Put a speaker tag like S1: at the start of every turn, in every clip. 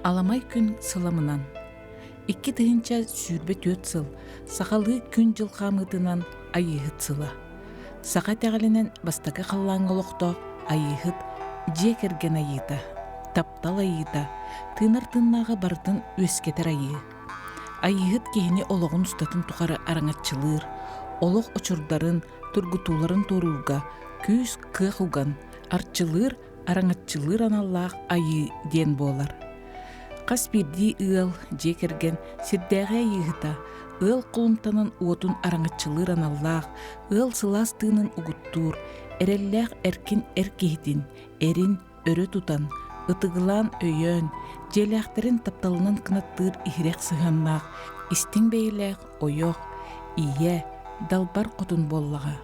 S1: Аламай күн сыламынан. Икки тыһынча сүүрбе төт сыл, сахалы күн жылқамытынан айыһыт сыла. Саха тәғаленен бастакы қаллаң олоқтоқ айыһыт же керген айыта, таптал айыта, тынар тыннағы бартын өскетер айы. Айыһыт кehini олоғын ұстатын тұқары араңатчылыр, олоқ очурдарын, тургутуларын торуға, күз кыхуган, арчылыр, араңатчылыр аналлақ айы ден болар. Қас бірді ыл же керген сирдәғі айыһыта, ыл құлымтанын уотун араңатчылыр аналлақ, ыл сылас тыынын угуттур, эрелләқ эркин эркихитин, эрин өрі тутан, ытыгылан өйөн, желәқтерін тапталынан кынаттыр ихирек сыһаннақ, истин бейләқ ойоқ, ие, далбар қотун боллаға.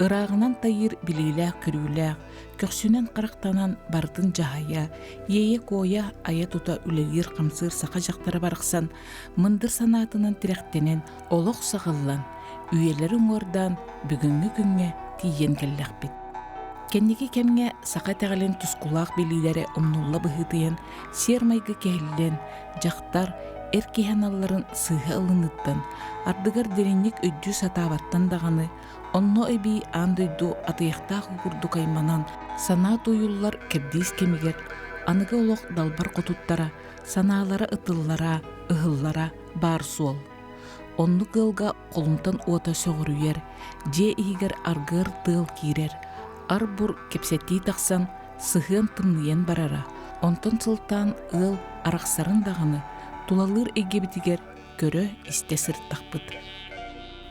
S1: Ырағынан тайыр билиләқ көрүләқ, көксүнен қарақтанан бардын жахая, ие коя ая тута үлелер қамсыр сақа жақтары барықсан, мындыр санатынан тіректенен олық сағыллан, үйелерін ордан бүгінгі күнге тиен кәлләқ бит. Кеннеки кемге сақа тәғілен тұскулақ билилері омнулла бұхытыен, сермайғы кәлілен, жақтар эркиханалларын сыға ылыныттан, ардыгар деренник өджү сатабаттан дағаны, онно эби андойду атыяқтақ ұғырду кайманан, сана тойуллар кәбдейс кемегер, анығы олық далбар қотуттара, саналара ытыллара, ыһыллара бар суол. Онны кылга қолымтан уата соғыруер, же игер аргыр тыл кирер, арбур кепсетти тақсан сыхын тымныен барара, онтон сылтан ыл арақсарын дағаны, тулалыр эгебитигер көрө исте сырттақпыт.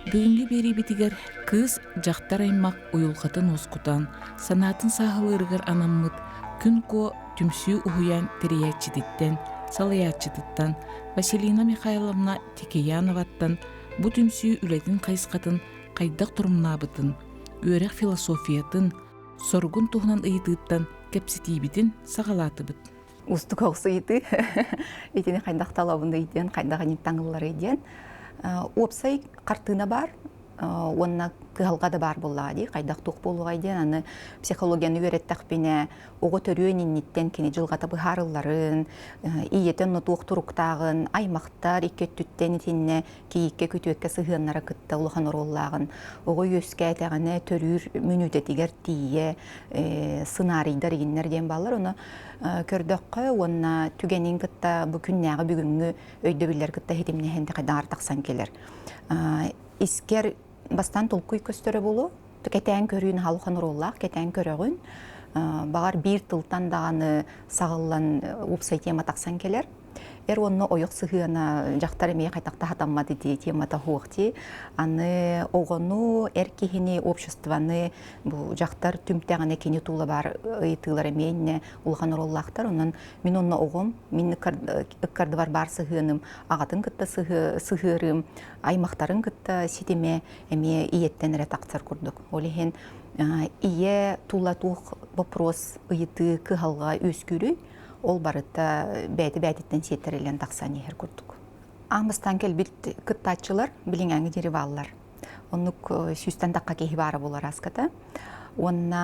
S1: Бүгінгі бері битигер кыз жақтар аймақ уйулғатын оскутан, санатын сағылырғыр анаммыт, күн ко түмсүү ухуян тириячидиттен, салаячидыттан, Василина Михайловна Тикеяноваттан, бу түмсүү үлетін қайсқатын қайдақ тұрмнабытын, өрек философиятын, соргун туғынан ыйытыттан кепсетибитин сағалатыбыт.
S2: Усты коқсы еті, етені қайдақ талабында етен, қайдақ анеттаңылар еден. Опсай қартына бар, онына кығалға да бар болуға дей, қайдақ тоқ болуға еден, аны психологияны өреттақ біне, оғы төріен иннеттен кені жылғата бұхарыларын, иетен тоқ тұруқтағын, аймақтар, иккеттіттен етінне кейікке көтуекке сығынлары күтті ұлыған ороллағын, оғы өске әтәғіне төрір мүнүтетігер тие, сценарийдар егінлерден балар, оны көрдөккө онна түгенин кытта бу күннәгы бүгүнгү өйдөбүлөр кытта хитимнехенде кайда артаксан келер. Искер бастан толкуй көстөрө болу, кетен көрүүн халыхан роллах, кетен көрөгүн, багар бир тылтан даганы сагыллан упсай тема таксан келер. Онны ойық сығына жақтар емей қайтақта хатаммады де темата хуақти. Аны оғыну әркехіне обществаны жақтар түмтәғіне кені туылы бар ұйтылар емейіне ұлған ұроллақтар. Онын мен онны оғым, мен үккарды бар сығыным, ағатын күтті сығырым, аймақтарын күтті сетеме әме иеттен әрі тақтар күрдік. Олеген ие туылатуқ вопрос ұйты кығалға өскүрі, ол барытта бәйті-бәйтіттен сеттерелен тақсан ехер күрдік. Амыстан кел білт күттатчылар, білің әңі дері балылар. Онық сүйстен таққа кейі бары болар асқата. Онна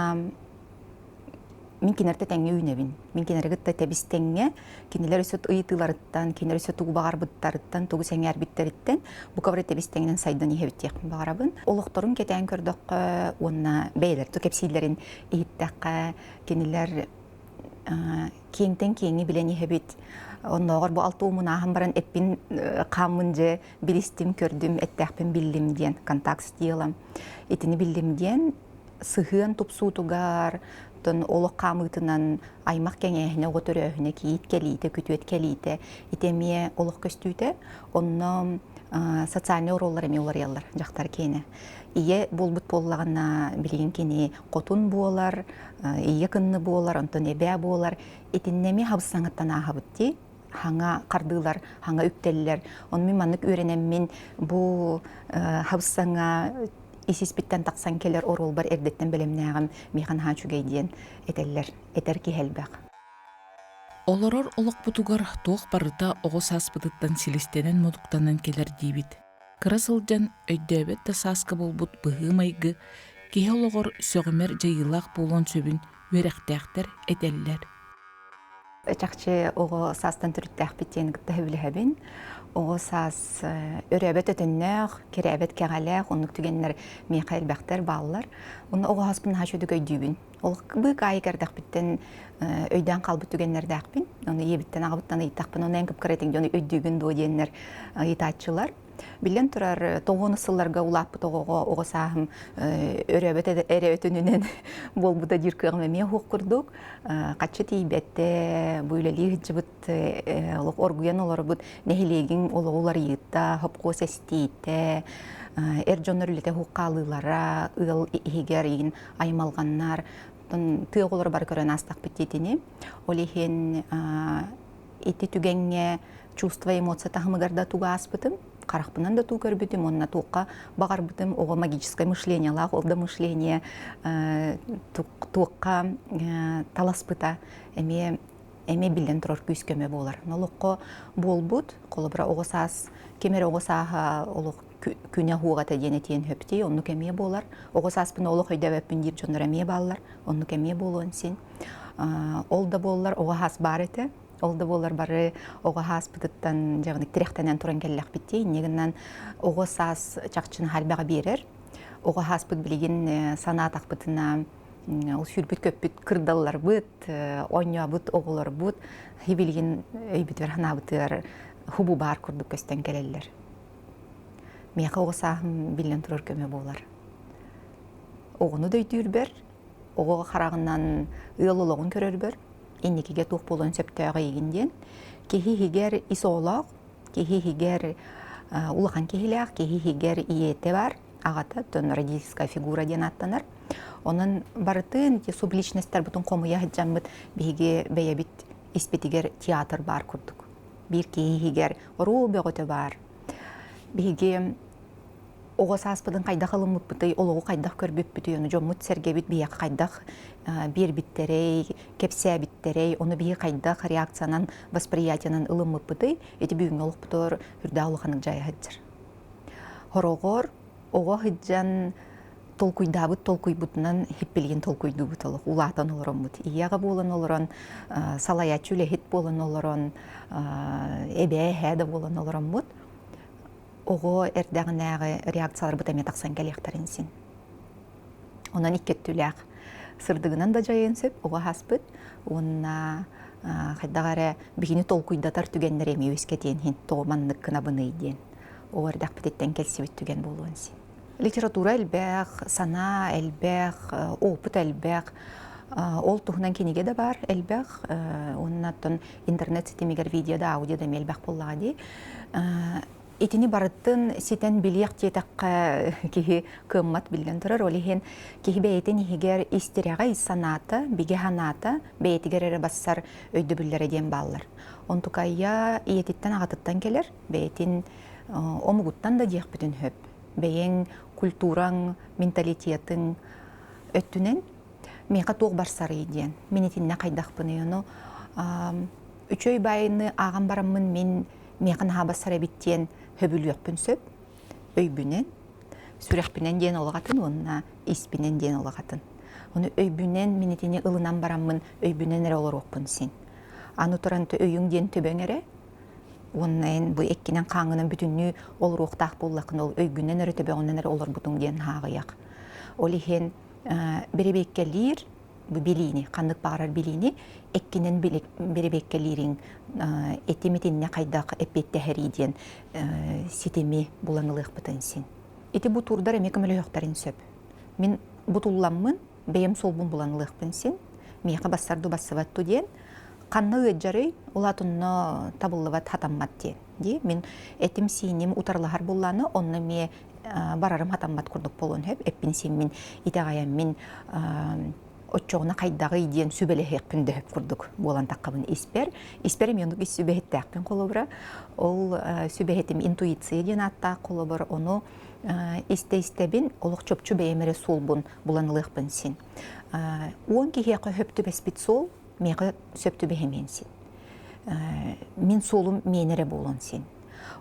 S2: мен кенерді тәңе үйнебін. Мен кенергі тәбістеңе, кенелер өсет ұйытыларыттан, кенелер өсет ұғбағар бұттарыттан, тұғы сәңе әрбіттеріттен, бұқавыры тәбістеңінен сайдан ехебіттеқпін бағарабын. Олықтырын кетен көрдіққа, онна бәйлер, түкепсейлерін ейттіққа, кенелер кеңтен кеңі білен ехебет. Оннағыр бұл алты умын ағым баран әппін қамын же білістім, көрдім, әттәқпін білдім ден, контакт стиялам. Етіні білдім ден, сығын тұпсутуғар, олық қамытынан аймақ кәңәхіне ғотыр өйіне кейт кәлейті, күтует кәлейті, етеме олық көстүйті, онны социальный ороллар әме олар яллар, жақтар кені. Ие болбут боллағына білген кені қотун болар, ие кынны болар, онтон әбә болар, етіннеме хабысаңыттан ағабытти, хаңа қардылар, хаңа үктелілер. Онымен манық өренеммен бұл хабысаңа исеспіттен тақсан келер орол бар әрдеттен білімнәғым мейхан хачугайден әтәлілер, әтәр кехелбәқ.
S1: Олорор олық бұтуғар тоқ барыта оғыз аспыдыттан селестенен модуқтанан келер дейбіт. Кырасылжан өйдөбет та саскы болбут бұғымайғы, кеhe олығыр сөғімер жайылақ болон сөбін өрәқтәқтер әтәлілер.
S2: Чакчы ого састан түрүттәк биттен гытта билебин. Ого сас өрөбөт өтөннөк, керебет кәгаләк, онук түгеннәр Михаил Бахтер баллар. Оны ого хаспын хашуды көйдүбүн. Ол бу кайгердәк биттен өйдән калбы түгеннәр дәкпин. Оны ебиттен агыптан ыйтакпын, оны эңкеп керетин жоны өйдүгүн до диеннәр ыйтачылар. Билен турар тогоны сылларга улап тогого ого сахым өрөбөт эре өтөнүнен болбуда жиркыгым мен хук курдук. Качы тийбетте буйлали хиҗбит олук оргуян олар бут нехилегин олар йытта хопко сестите эрҗоннөрлете хуккалылара ыл игерин аймалганнар тыголор бар көрөн астак биттетини олихен ити түгенге чувство эмоция тахмыгарда тугаспытым карахпынан да ту көрбүтүм, онна туукка багар бутым, ого магическое мышление лах, олда мышление туукка таласпыта, эме билен турар күскөмө болар. Нолокко болбут, колобра огосас, кемер огосаха олук күнө хугата денетиен хөпти, онну кеме болар. Огосаспын олук өйдөбөппүн дип жонор эме баллар, онну кеме болуун син. Олда боллар огохас бар эте. Олда болар бары ого хаспытыттан жагыны тирехтенен туран келлек битти. Негинен ого сас чакчын халбага берер. Ого хаспыт билген санат акпытына ол сүрбүт көппүт кырдаллар быт, ойня быт, оголор быт, хибилген өйбүт верхана бытыр хубу бар курдук көстен келелер. Мияка ого сахым билен турар көмө болар. Огону дөйтүрбер, ого карагынан ыйлылыгын көрөрбөр. Инникиге тух болон сөптөөгө ийгинден кехи хигер исоолоог, кехи хигер улахан кехилеак, кехи хигер иете бар, агата тон родительская фигура ден аттанар. Онун барытын субличностьтер бутун комуя хыджамбыт биге бейебит испетигер театр бар курдук. Бир кехи хигер рубөгөтө бар. Биге ого саспыдын кайдак алымыт бытай, ологу кайдак көрбөп бүтөөнү жоммут сергебит бия кайдак бир биттерей, кепсе биттерей, оны бии кайдак реакциянан, восприятиянан ылымыт бытай, эти бүгүн олук бутор үрдө улаханык жайы хыджыр. Хорогор ого хыджан толкуйдабыт, толкуйбутунан хиппелген толкуйдубут олук, улаатан олорон бут. Ияга болон олорон, салая чүлехит болон олорон, эбе хэда болон олорон бут. Ого эрдәгенәге реакциялар бутаме таксан келектарин син. Онан иккеттүләк сырдыгынан да жайын сөп, ого хаспыт, онна хайдагара бигини толкуйдатар түгеннер эми өскетен хин тооманнык кына быны иден. Ого эрдәк битеттен келсибит түген болуун син. Литература элбәк, сана элбәк, опыт элбәк, ол тухунан кенеге да бар элбәк, оннаттан интернет сетемигер видеода, аудиода мелбәк боллагади. Итини барыттын ситен билиек тиетакка кихи кыммат билген турар, олихен кихи бейетен ихигер истеряга иссаната, биге ханата, бейетигер бассар өйді бүллер еден баллар. Онтукайя иетиттен ағатыттан келер, бейетин омугуттан да диек бүтін хөп. Бейен культураң, менталитетің өттүнен мейқа тоқ барсары еден. Менетинне қайдақ бұны, үчөй байыны ағам барамын мен мейқан хабасара биттен хөбүл өкпін сөп, өйбүнен, сүрекпінен ден олағатын, онына испінен ден олағатын. Оны өйбүнен менетіне ылынан барамын, өйбүнен әрі олар өкпін сен. Аны тұранты өйің ден төбен әрі, онын бұл еккенен қаңынан бүтінні олар оқтақ боллақын, ол өйбүнен әрі төбен әрі олар бұтың ден хағыяқ. Олихен беребеккелер, bu bilini, kandık bağırar bilini, ekkinin biri bekkelirin etimetinine kaydak epette heriden sitemi bulanılıq bıtınsın. Eti bu turdar emek ömülü yoqtarın söp. Min bu tullanmın, beyem solbun bulanılıq bınsın. Meyqa bassardu bassıvattu diyen, kanlı ödjarı olatunna tabıllıvat hatammat diyen. Min etim sinim utarlahar bullanı, onunla me bararım hatammat kurduk bolun hep. Eppin sin min itağayan min Отчоғына қайдағы иден сүбелехек күнді хөп күрдік болан таққабын испер. Исперім ендік ис сүбехеттәқпен қолы бұра. Ол сүбехетім интуиция ден аттақ қолы бұра. Оны истебін олық чөпчі бәйемері сол бұн бұланылықпын сен. Оң кехеқі хөпті бәспет сол, меқі сөпті бәйемен сен. Мен солым менері болын сен.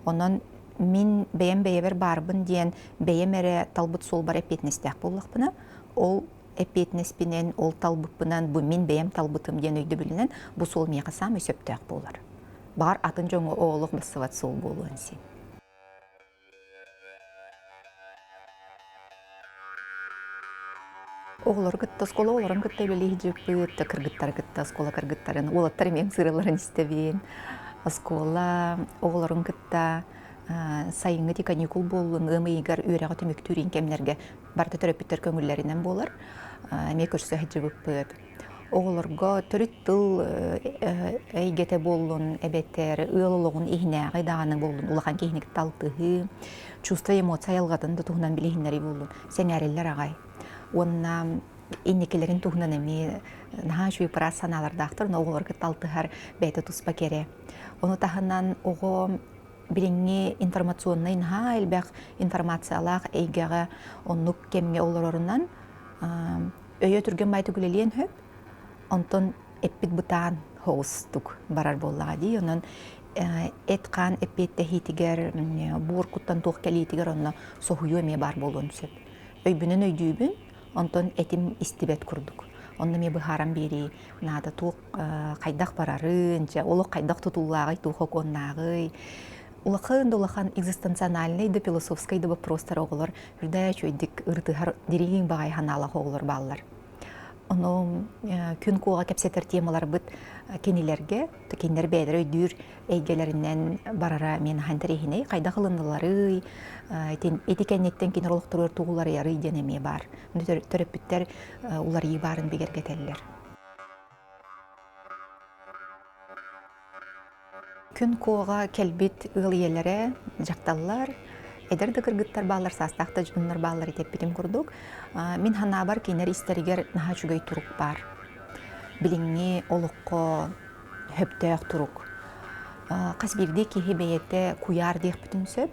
S2: Онан мен бәйем бәйебер барбын ден бәйемері талбыт сол бар әпетіністәқ болықпына. Ол эпетнеспинен ол талбыппынан бу мин бәйем талбытым ден өйді білінен бу сол мияқасам өсөптәк болар. Бар атын жоңы оолық басыват сол болуын сен. Оғылар гытта скола, оларын гытта белеги жөппөт, кыргыттар гытта скола кыргыттарын, олаттар мен сырыларын истебен. Скола, оғыларын гытта сайыңы ти каникул болуын, ымыйгар үйрәға төмөк түрин кемнерге барты төрөппүттер көңүлләринен болар. Ме көрсө жөппөт. Оғыларға төрүт тыл әйгете болуын, әбеттер, ыылылығын ихнәғи дағаның болуын, улахан кейінік талтығы, чувство эмоция алғатын да туғынан білігінлері болуын, сәңәрелер ағай. Онна иннекелерин туһунан эми наһаа шуй прас саналардактыр, но оголорга талтыһар бәйте туспа кере. Оны таһынан ого билинги информационный наһаа элбәк информациялах эйгәгә оннук кемге олорорунан өйө түрген байтı күлелиен хөп, онтон эппит бутаан хоустук барар боллага ди. Онон эткан эппетте хитигер бур куттан тух келитигер онно сохуйу эме бар болуун сөп. Өйбүнөн өйдүүбүн онтон этим истибет курдук. Онны ме быхарам бери, нада тук кайдак барарын, же олок кайдак тутуллагы, тухок оннагы. Улакын долахан экзистенциональный да философский да вопростар оголор, үрдә чөйдик ыртыгар диригин багай ханала оголор баллар. Оны күн куга кепсетер темалар бит кенилерге, кенилер бәдер өйдүр әйгеләреннән барара мен хантерехине кайда кылындылары, этикеннеттен кинологторлар тугулары ярый денеме бар. Төрөпүттер улар ибарын бигергетеллер. Күн куга келбит ылыеләре жакталлар, эдер да кыргыттар баллар састакта жуннар баллар итеп битим курдук. Мин хана бар кинер истеригер наха чугай турук бар. Билинги олукко хөптөк турук. Кас бирди кихи бейетте куяр дейх бүтүн сөп.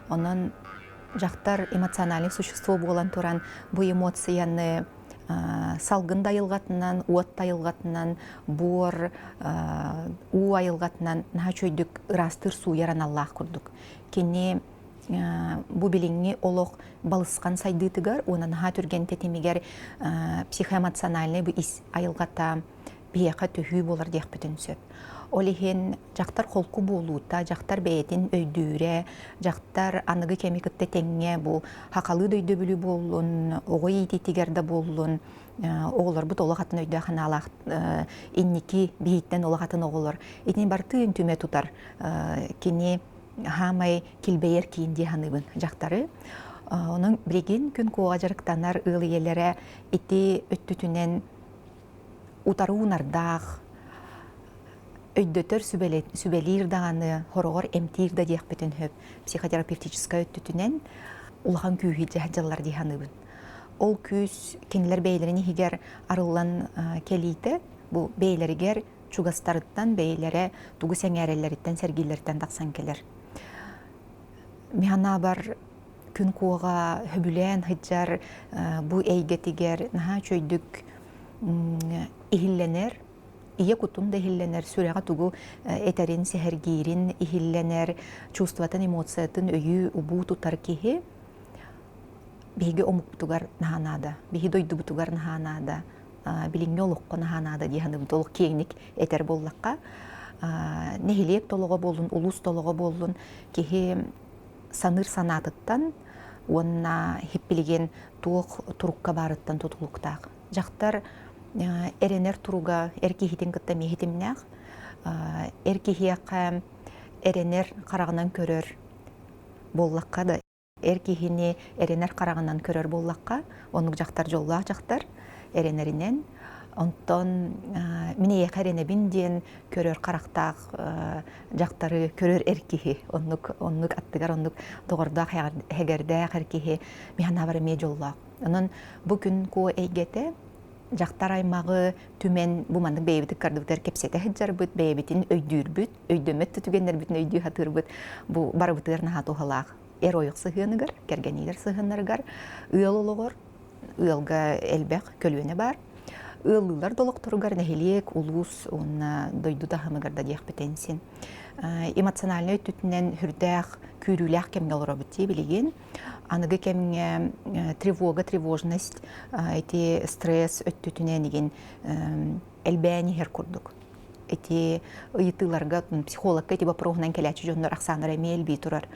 S2: Онон жактар эмоциональный существо болан туран бу эмоцияны салгын дайылгатынан, уот дайылгатынан, бор, у айылгатынан наха чөйдүк ырастыр суу яран Аллах курдук. Кене бу билинги олох балыскан сайдытыгар, онан наха түрген тетемигер психоэмоциональный бу ис айылгата бияка төхүй болар дейх бүтүн сөп. Олихен жақтар қолку болуыта, жақтар бәйтін өйдүүрі, жақтар анығы кемикітті тәңе бұл хақалы дөйді білі болуын, оғой ететігерді болуын, оғылар бұт олағатын өйді қаналақ, иннекі бейттен олағатын оғылар. Етінен бар түйін түме тұтар, кене хамай келбейер кейінде ханыбын жақтары. Оның біреген күн қоға жарықтанар ұлы елері еті өттүтінен ұтаруынардағы, өйдөтөр сүбелир дағаны хорогор эмтир да дейх бітін хөп психотерапевтическа өттүтінен улахан күйі жахджалар дейханыбын. Ол күйіс кенілер бейлеріне хигер арылан келейті, бұл бейлерігер чугастарыттан бейлері тугу сәңәрелеріттен сәргейлерден тақсан келер. Механа бар күн куға хөбілен хыджар бұл әйгетігер наха чөйдік ихилленер, ие кутун да ихилленер, сүрәға тугу этерин, сехергирин ихилленер, чувстватын, эмоциятын өйі убу тутар кихи, биһиге омук бутугар наханада, биһи дойду бутугар наханада, билинге олуққа наханада дияны толық кейник этер боллаққа, нехилек толығы болун, улус толығы болун, кихи саныр санатыттан, онна хиппилеген туық турукка барыттан тутулуктақ. Жақтар эренер туруга эркихитин кытта мехитимнях, эркихияқа эренер қарағынан көрөр боллаққа да, эркихини эренер қарағынан көрөр боллаққа, онық жақтар жоллақ жақтар эренеринен, онтон мине еқарене бинден көрөр қарақтақ жақтары көрөр эркихи, онық аттыгар, онық тоғырдақ хегердәқ эркихи механа бары ме жоллақ. Онын бүгін ко эйгете жақтар аймағы түмен бұмандың бейбітік кардыбытар кепсеті хыджар бұд, бейбітін өйдүр бұд, өйдөмет түтігенлер бүтін өйдүй хатыр бұд, бұ бары бұтығыр нағат оғалақ. Эр ойық сығынығыр, кергенелер сығынырғар, ұйыл олығыр, ұйылға әлбәқ көлуіне бар. ыллылар долоқтургар нәхилек улус онна дойду тахымыгарда диэхпетенсин. Эмоциональный өттүтүнен хүрдэх күрүлэх кемге олоробутти билеген. Аныгы кемге тревожность, эти стресс өттүтүнен деген элбэни хер курдук. Эти ыйтыларга психологка эти вопросынан келячи жоннор аксандар эмел битурар.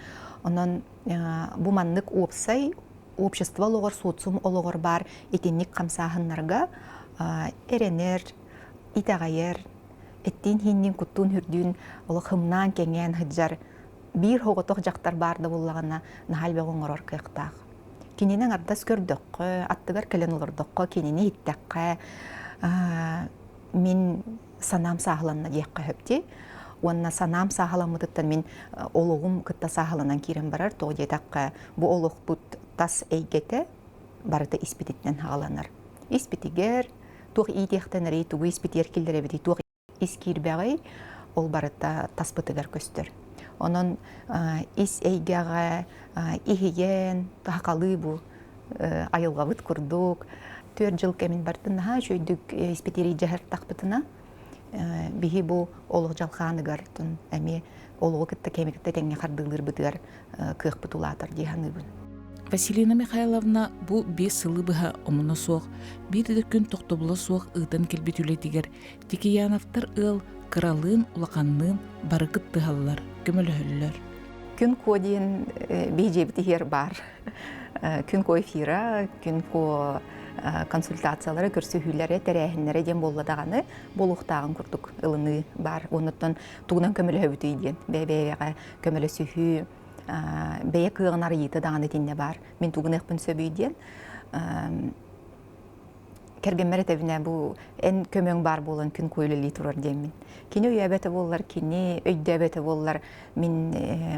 S2: Онон бу маннык опсай общество логор социум ологор бар этинник камсахыннарга эренер, итагайер, эттин хиннин куттун хүрдүүн оло хымнан кеңен хыджар бир хоготох жактар барды буллагана нахалбе гоңорор кыктак. Кининен ардас көрдөккө, аттыгар келен олордокко, кинини иттекке мен санам сахаланна диякка хөпти. Уанна санам сахаламыдыттан мен ологум кытта сахаланан кирен барар, то жетакка бу олог бут тас эйгете барыта испититтен хагаланар. Испитигер тух идехтен рейтугу испитер килдере бити тух искирбагай ол барыта таспытыгар көстөр. Онон ис эйгага ихиген тахакалы бу айылгабыт курдук. 4 жыл кемин бартына жөйдүк испитери жахар такпытына бихи бу олог жалханыгар тун эми олого кытта кемикте теңге кардылыр бытыгар кыхпытулатар диханыбын.
S1: Василина Михайловна бу 5 сылы быха омуна соқ, бир күн токтобула соқ ыытан келбетүлетигер Тикияновтар ыл кыралын улаканнын барыкыт тыгаллар, көмөлөһөллөр.
S2: Күн кодин бейжебитигер бар. Күн ко эфира, күн ко консультациялары көрсөһүләре тәрәһиннәре ден болладаганы болуктагын курдук ылыны бар. Онуттан тугунан көмөлөһөбүтү иден. Бәбәгә көмөлөсүһү бәйе кыгынар йыты даганы тинне бар. Мен тугуныкпын сөбүйден. Кергенмәре тәбинә бу эн көмөң бар болон күн көйлөли турар демин. Кини өйәбәте боллар, кини өйдәбәте боллар. Мен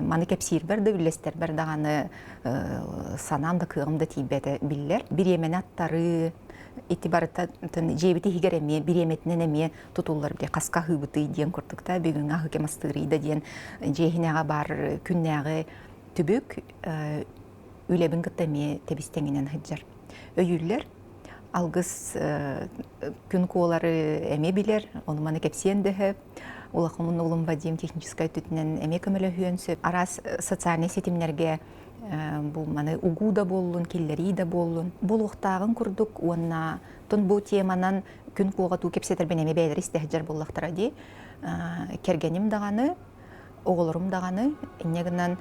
S2: маны кепсир берде үлестер бер даганы санамда кыгымда тибәте билләр. Биременаттары итибарта жебити хигереме биреметнен эме тутуллар бе каска хыбыты дигән куртукта бүгүн ахыке мастырыйда дигән жехинага бар күннәге түбүк үлебин кытеме тебистеңинен хыджар. Өйүлләр алгыс күн колары эме билер, оны маны кепсиен дәһә. Улахымын улым Вадим техническай түтінен эме көмөлөһүөнсө арас социальный сетимнерге бу маны угуда боллун, киллери да боллун. Болуктагын курдук, уанна тон бу теманан күн кога ту кепсетер бен эме бәйлер истәһҗәр боллактара ди. Кергеним даганы, оголорум даганы, эннегеннән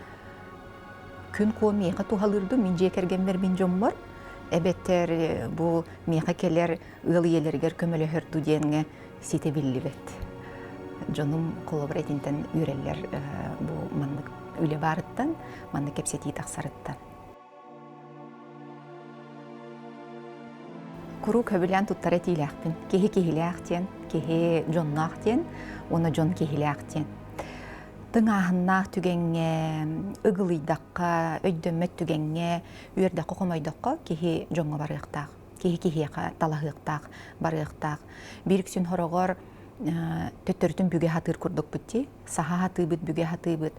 S2: күн ко мега тухалырды, мен же кергенмер мен жоммор. Эбеттер бу мега келер ыл елергер көмөлөһөрдү дегенге сите биллибет. Жонум колобретинтен үреллер бу мандык үле барыттан, мандык кепсети таксарыттан. Куру көбүлән туттары тиләхтин. Кеһи кеһиләхтен, кеһи жоннахтен, оны жон кеһиләхтен. Тыңаһыннах түгәнгә, ыгылыйдакка, өйдөммөт түгәнгә, үрдә кокомойдакка кеһи жонга барыктак, кеһи талахыктак, барыктак. Бириксүн хорогор төттөртүн бүге хатыр курдук бутти, саха хаты бит бүге хаты бит.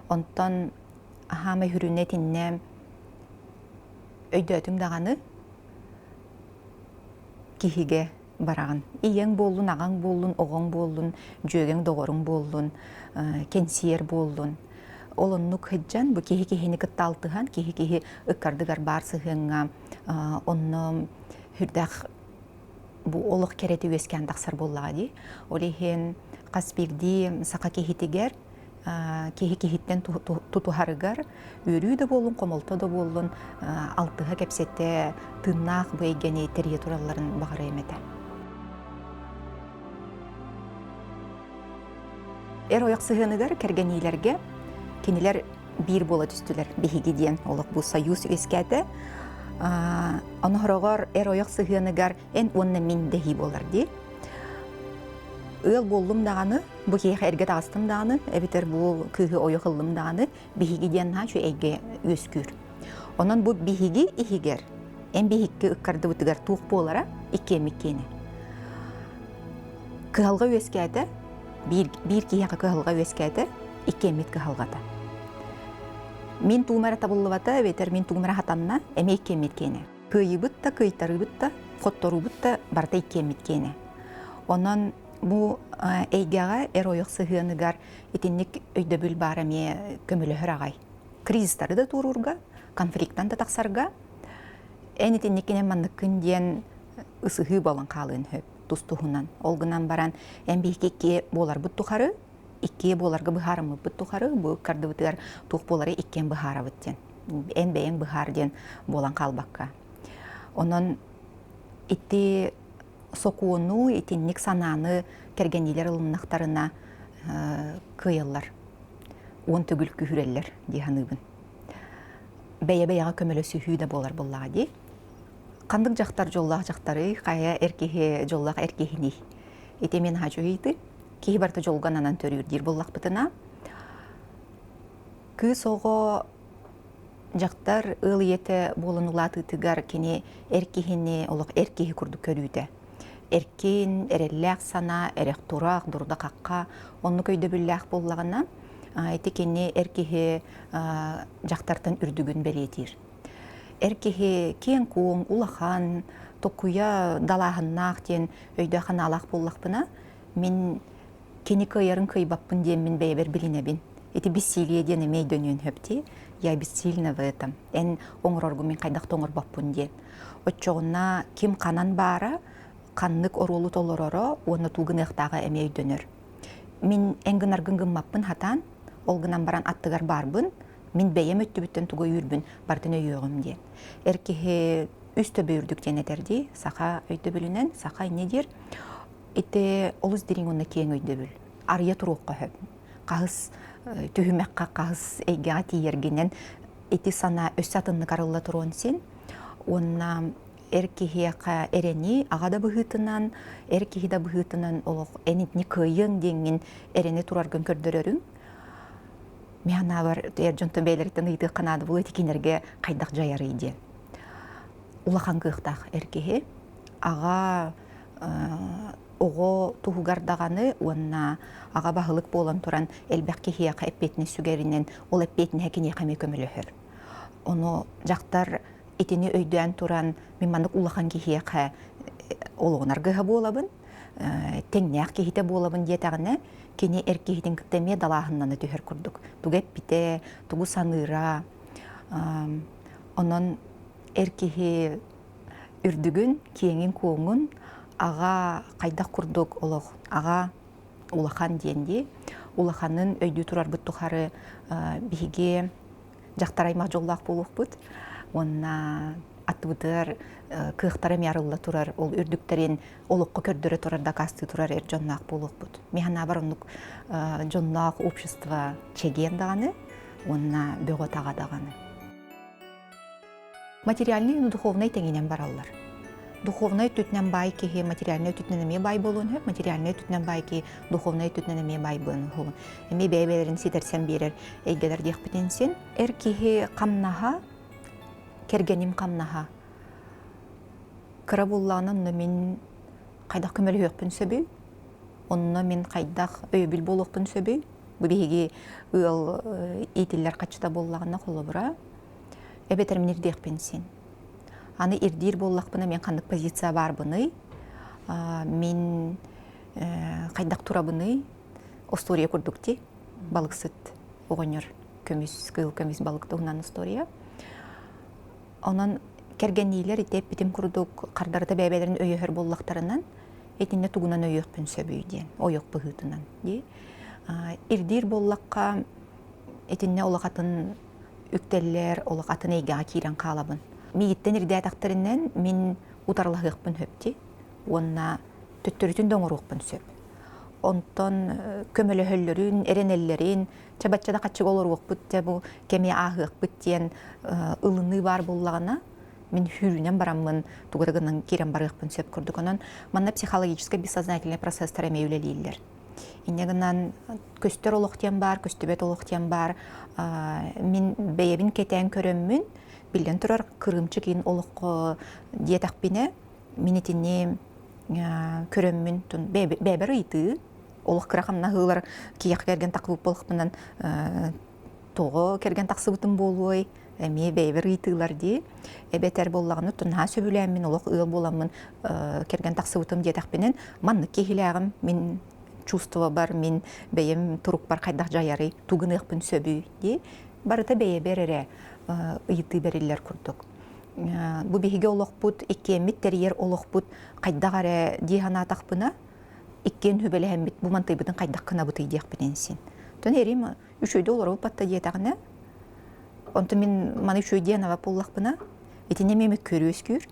S2: Онтон хама хүрүнетинне өйдөтүм даганы кихиге бараган. Иең болдун, агаң болдун, огоң болдун, жөгең догоруң болдун, кенсиер болдун. Олоннук хыджан бу кихи-кихини кытталтыган, кихи-кихи ыккардыгар барсыгыңа, онно хүрдах бу олық керети өскен тақсар боллады. Олихен қаспирди сақа кехитигер, кехи-кехиттен тутухарыгар, өрі да болун, комолто да болун, алтыға кепсетте тыннақ бөйгені территорияларын бағыры емеді. Эр ояқ сығыныгар кергенилерге кенилер бир бола түстілер бейгі ден олық бұл союз өскәді. Оны хорогор эр ояқ сығыныгар эн онна мен дехи болар де. Ыл боллум дағаны, бұл кейхі әрге тағыстым дағаны, әбітер бұл күйі ойық ылым дағаны бейгі ден ха чу әйге өскүр. Онын бұл бейгі ихигер, эн бейгі үккарды бұтығар туық болара икке меккені. Кығалға өскәді, bir kiyaka kıhalga öskədi, iki emmet kıhalgada. Min tuğmara tabulluvata, veter min tuğmara hatanna, eme iki emmet kene. Kıyıbıt da, kıytarıbıt da, хотторубутта барта иккемиткене. Онон бу эйгага ойық сыһыаныгар итинник өйдөбүл бараме көмөлөһөр агай. Кризистары да турурга, конфликттан да тақсарга, эн итинниккене манныккын диэн ысыһыы болан каалыын хөп тустуһунан. Олгунан баран эмбихке болар буттухары, икке боларга быһарымы буттухары, бу кардыбытыгар тух болары иккен быһарабыт диэн. Эн бэйэн быһар диэн болан калбакка. Онон ити сокуону итинник санааны кергенилер ылыннактарына кыйыллар. Он түгүл күһүреллер диһаныбын. Бәйе-бәйеға көмөлө сүйүү да болар буллага ди. Кандык жактар жоллак жактары, кая эркеһе жоллак эркеһини. Ите мен хажуйты, кихи барта жолгананан төрүр дир буллак бытына. Кыз ого жактар ыл ете болунулаты тыгар кени эркеһини олок эркеһи курду көрүүтэ. Эркин, эрелләк сана, эрек турак, дурда какка, онну көйдө бүлләк боллагына, этекенне эркеһи жактартан үрдүгүн белетир. Эркеһи кен куң, улахан, токуя далаһыннак ден өйдө ханалак боллакпына, мен кени кыйырын кыйбаппын ден мен бейбер билинебин. Эти бессилие ден эмей дөнүн хөпти, я бессильна в этом. Эн оңороргу мен кайдак тоңорбаппын ден. Отчоғына ким канан бара, каннык оролу толороро, оны тугынықтағы әмей дөнөр. Мен әңгінар гынгыммаппын хатан, олгынан баран аттыгар барбын, мен бәйем өттүбіттен тугы үрбін, бардын өйөғым ден. Әркеге үсті бөйірдіктен әтерді, сақа өйді білінен, сақа недер, ете олыз дерін оны кейін өйді біл. Ария тұруққа хөп. Қағыз түйімәққа қағыз әйгеға тиергенен, еті сана өс сатынны қарылы тұруын сен, онна эркеһиэка эрени агада быһытынан, эркеһида быһытынан олох энитни кыйын деңин эрене тураргын көрдөрөрүң. Механа бар эржонто бейлерден ыйты канады бул этикинерге кайдак жаяр иде. Улахан кыктак эркеһи ага ого тугардаганы онна ага бахылык болон туран элбеккеһиэка эппетини сүгеринен ол эппетини хакине каме көмөлөһөр. Ону жактар итини өйдөн туран мимандык улахан кихиэка олоонар гыха болабын, теңнэк кихите болабын диетагына кини эркехитин кытеме далаахыннаны түһөр курдук. Тугеп бите, тугу саныра, онон эркехи үрдүгүн, киеңин куоңун ага кайдак курдук олох, ага улахан диенди, улаханын өйдүү турар буттухары биһиге жактараймак жоллак болуқпыт. Онна аттыбытыр кыхтары мярылла турар, ол үрдүктерин олоққа көрдөрө турар да касты турар жоннак болуқпыт. Механа бар оннук жоннак общество чеген даганы, онна бөгө тагадаганы. Материальный и духовный теңинен бараллар. Духовный түтнен бай кеге материальный түтненеме бай болуын хөп, материальный түтнен бай ке духовный түтненеме бай болуын хөп. Эме бәйбелерин ситерсен берер эйгелер дек бітенсен. Эр кеге камнаха, кергеним камнаха. Кыра боллағынан мен қайдақ көмелі өкпін сөбі, онына мен қайдақ өйбіл болуқпын сөбі. Бұл бейге ұл етілер қачыта боллағына қолы бұра. Әбетер мен ердек пенсен. Аны ирдир боллақпына мен қандық позиция бар бұны. Мен қайдақ тұра бұны. Остория көрдікте. Балық сүт оғыныр. Кыл көміз балық тұғынан история. Онан кергенейлер етеп бітім күрдік қардарыда бәйбәлерін өйөхір боллақтарынан етінде тұғынан өйөк пін сөбейден, ойық бұғытынан. Ирдир боллаққа етінде олақатын үктеллер, олақатын ейгаға кейрен қалабын. Мегіттен ирдей атақтарынан мен ұтарлық ұқпын хөпті, онына түттірітін доңыр ұқпын сөп. Онтон көмөлі хөллерін, эренеллерін, чабатчада қатшық олар ұқпыт, бұл кеме ағы ұқпыт ден ылыны бар боллағына, мен хүрінен барамын, туғырығынан керен бар ұқпын сөп көрдік. Онын манна психологический бессознательный процесстар әме өлелейлер. Инегінен көстер олықтен бар, көстебет олықтен бар, мен бәйебін кетен көріммін, білден тұрар кырымчы кейін олық диетақпіне, мен етіне көріммін, бәйбір ұйты, олық қырақамна ғылар кияқ керген тақып болықпынан тоғы керген тақсыбытын болуой, эми бейбер ыйтылар ди. Эбетер боллаганы тунха сөбүләмин олох ыл боламын керген таксыбытым диетакпенен манны кехилягым мен чувство бар, мен бейем турук бар кайдак жаяры тугыныхпын сөбү ди. Барыта бeye берере ыйты бериллер курдук. Бу биһиге олохпут, иккемит терьер олохпут, кайдагары дихана тахпына, иккен хүбелехеммит бу мантыйбытын кайдак кына бутый диякпененсин. Тон эрим үшөйдө олору патта диетагына. Онто мен маны үшөйдө анава поллахпына, этине меме көрөскүр,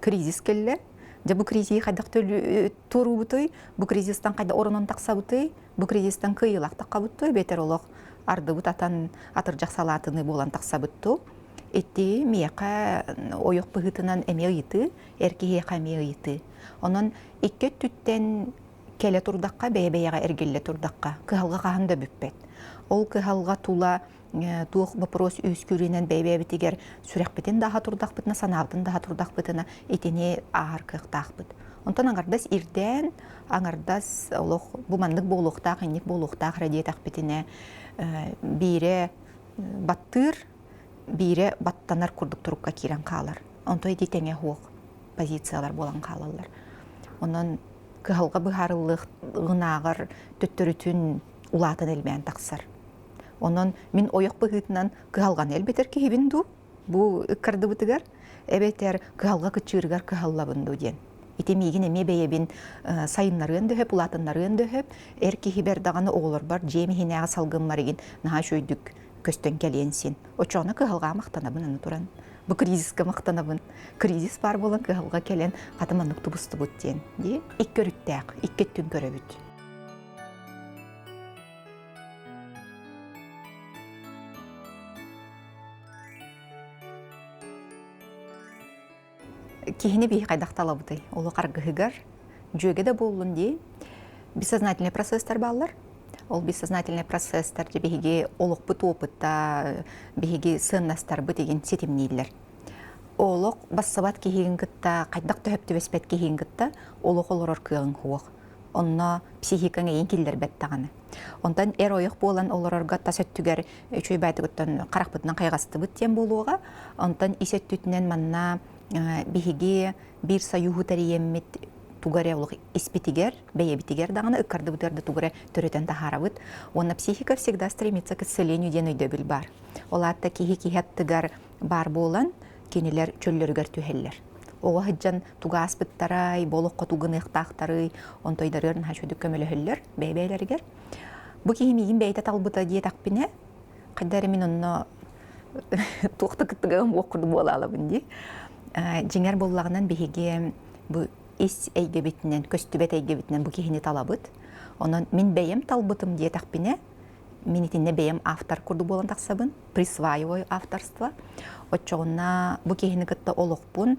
S2: кризис келле. Же бу кризис кайдак туру бутый, бу кризистан кайда оронон такса бутый, бу кризистан кыйылак такка бутый, бетер олох арды бут атан атыр жаксалатыны болан такса бутту. Эти мияка ойок пыгытынан эме ыйты, эркиһиэка эме ыйты. Онон икке түттен келе турдакка, бэйбэйага эргелле турдакка, кыһалга каһан да бүппет. Ол кыһалга тула туох вопрос үскүрүнен бэйбэбитигер сүрэхбитин daha турдакбытына, санаабытын daha турдакбытына итини аар кыхтаахбыт. Онтон аңардас ирден, аңардас олох буманлык болуктаах, инник болуктаах радиетахбитине бире баттыр, бире баттанар курдук турукка кирен калар. Онтой дитеңе хуок позициялар болан калалар. Онон кыһалга быһарыллык гынаагар төттөрүтүн улаатын элбээн таксар. Онон мин ойок быһытынан кыһалган элбетер кихибинду, бу ыккардыбытыгар, эбетер кыһалга кычырыгар кыһаллабынду диен. Ити мигин эме бейебин сайыннарын дөһөп, улаатыннарын дөһөп, эр кихибер даганы оголор бар, жеми хинеага салгын маригин, наха шөйдүк көстөн келенсин. Очоны кыһалга мактанабын аны туран. Бу кризиске мактанабын. Кризис бар болан кыһалга келен катыманнык тубусту бут диен. Ди, ик көрүттәк, икке түн көрөбүт. Кихини бии кайдактала бутай. Олу каргыгар, жөге де болун ди. Бессознательный процесстер баллар. Ол бессознательный процесстер же бихиги олук бут опытта, бихиги сыннастар бут деген сетимнейлер. Олук бассабат кихигин гытта, кайдак төһөп төбеспет кихигин гытта, олук олорор кыгын хуок. Онна психикаңа ең келдер бәттағаны. Ондан эр ойық болан олорорга тасөттүгер чөй бәті гыттан қарақбытынан қайғасты бүттен болуға, ондан исеттүтінен манна бихиги бир саюху тәриеммет тугаре олық испитигер, бәйебитигер дағаны ыккарды бұтырды тугаре түретен тахарабыт. Онна психика всегда стремится к исцелению ден өйдөбіл бар. Олатта кихи-кихеттігер бар болан, кенелер чөллөргер түхеллер. Оға хыджан тугас быттарай, болуққа тугынықтақтары, онтойдарырын хашуды көмөлөһөллөр, бәйбәйлергер. Бу кихимигин бәйті талбыта дие тақпіне, қайдары мен онны туқты кыттығығым оқырды бола алабын ди. Жеңер боллағынан бейге бу ис әйгебетінен, көстүбет әйгебетінен бу кихини талабыт. Онын мен бәйем талбытым дие тақпіне, мен итинне бәйем автор курду болан тақсабын, присваиваю авторство. Отчоғына бу кихини кытта олықпын,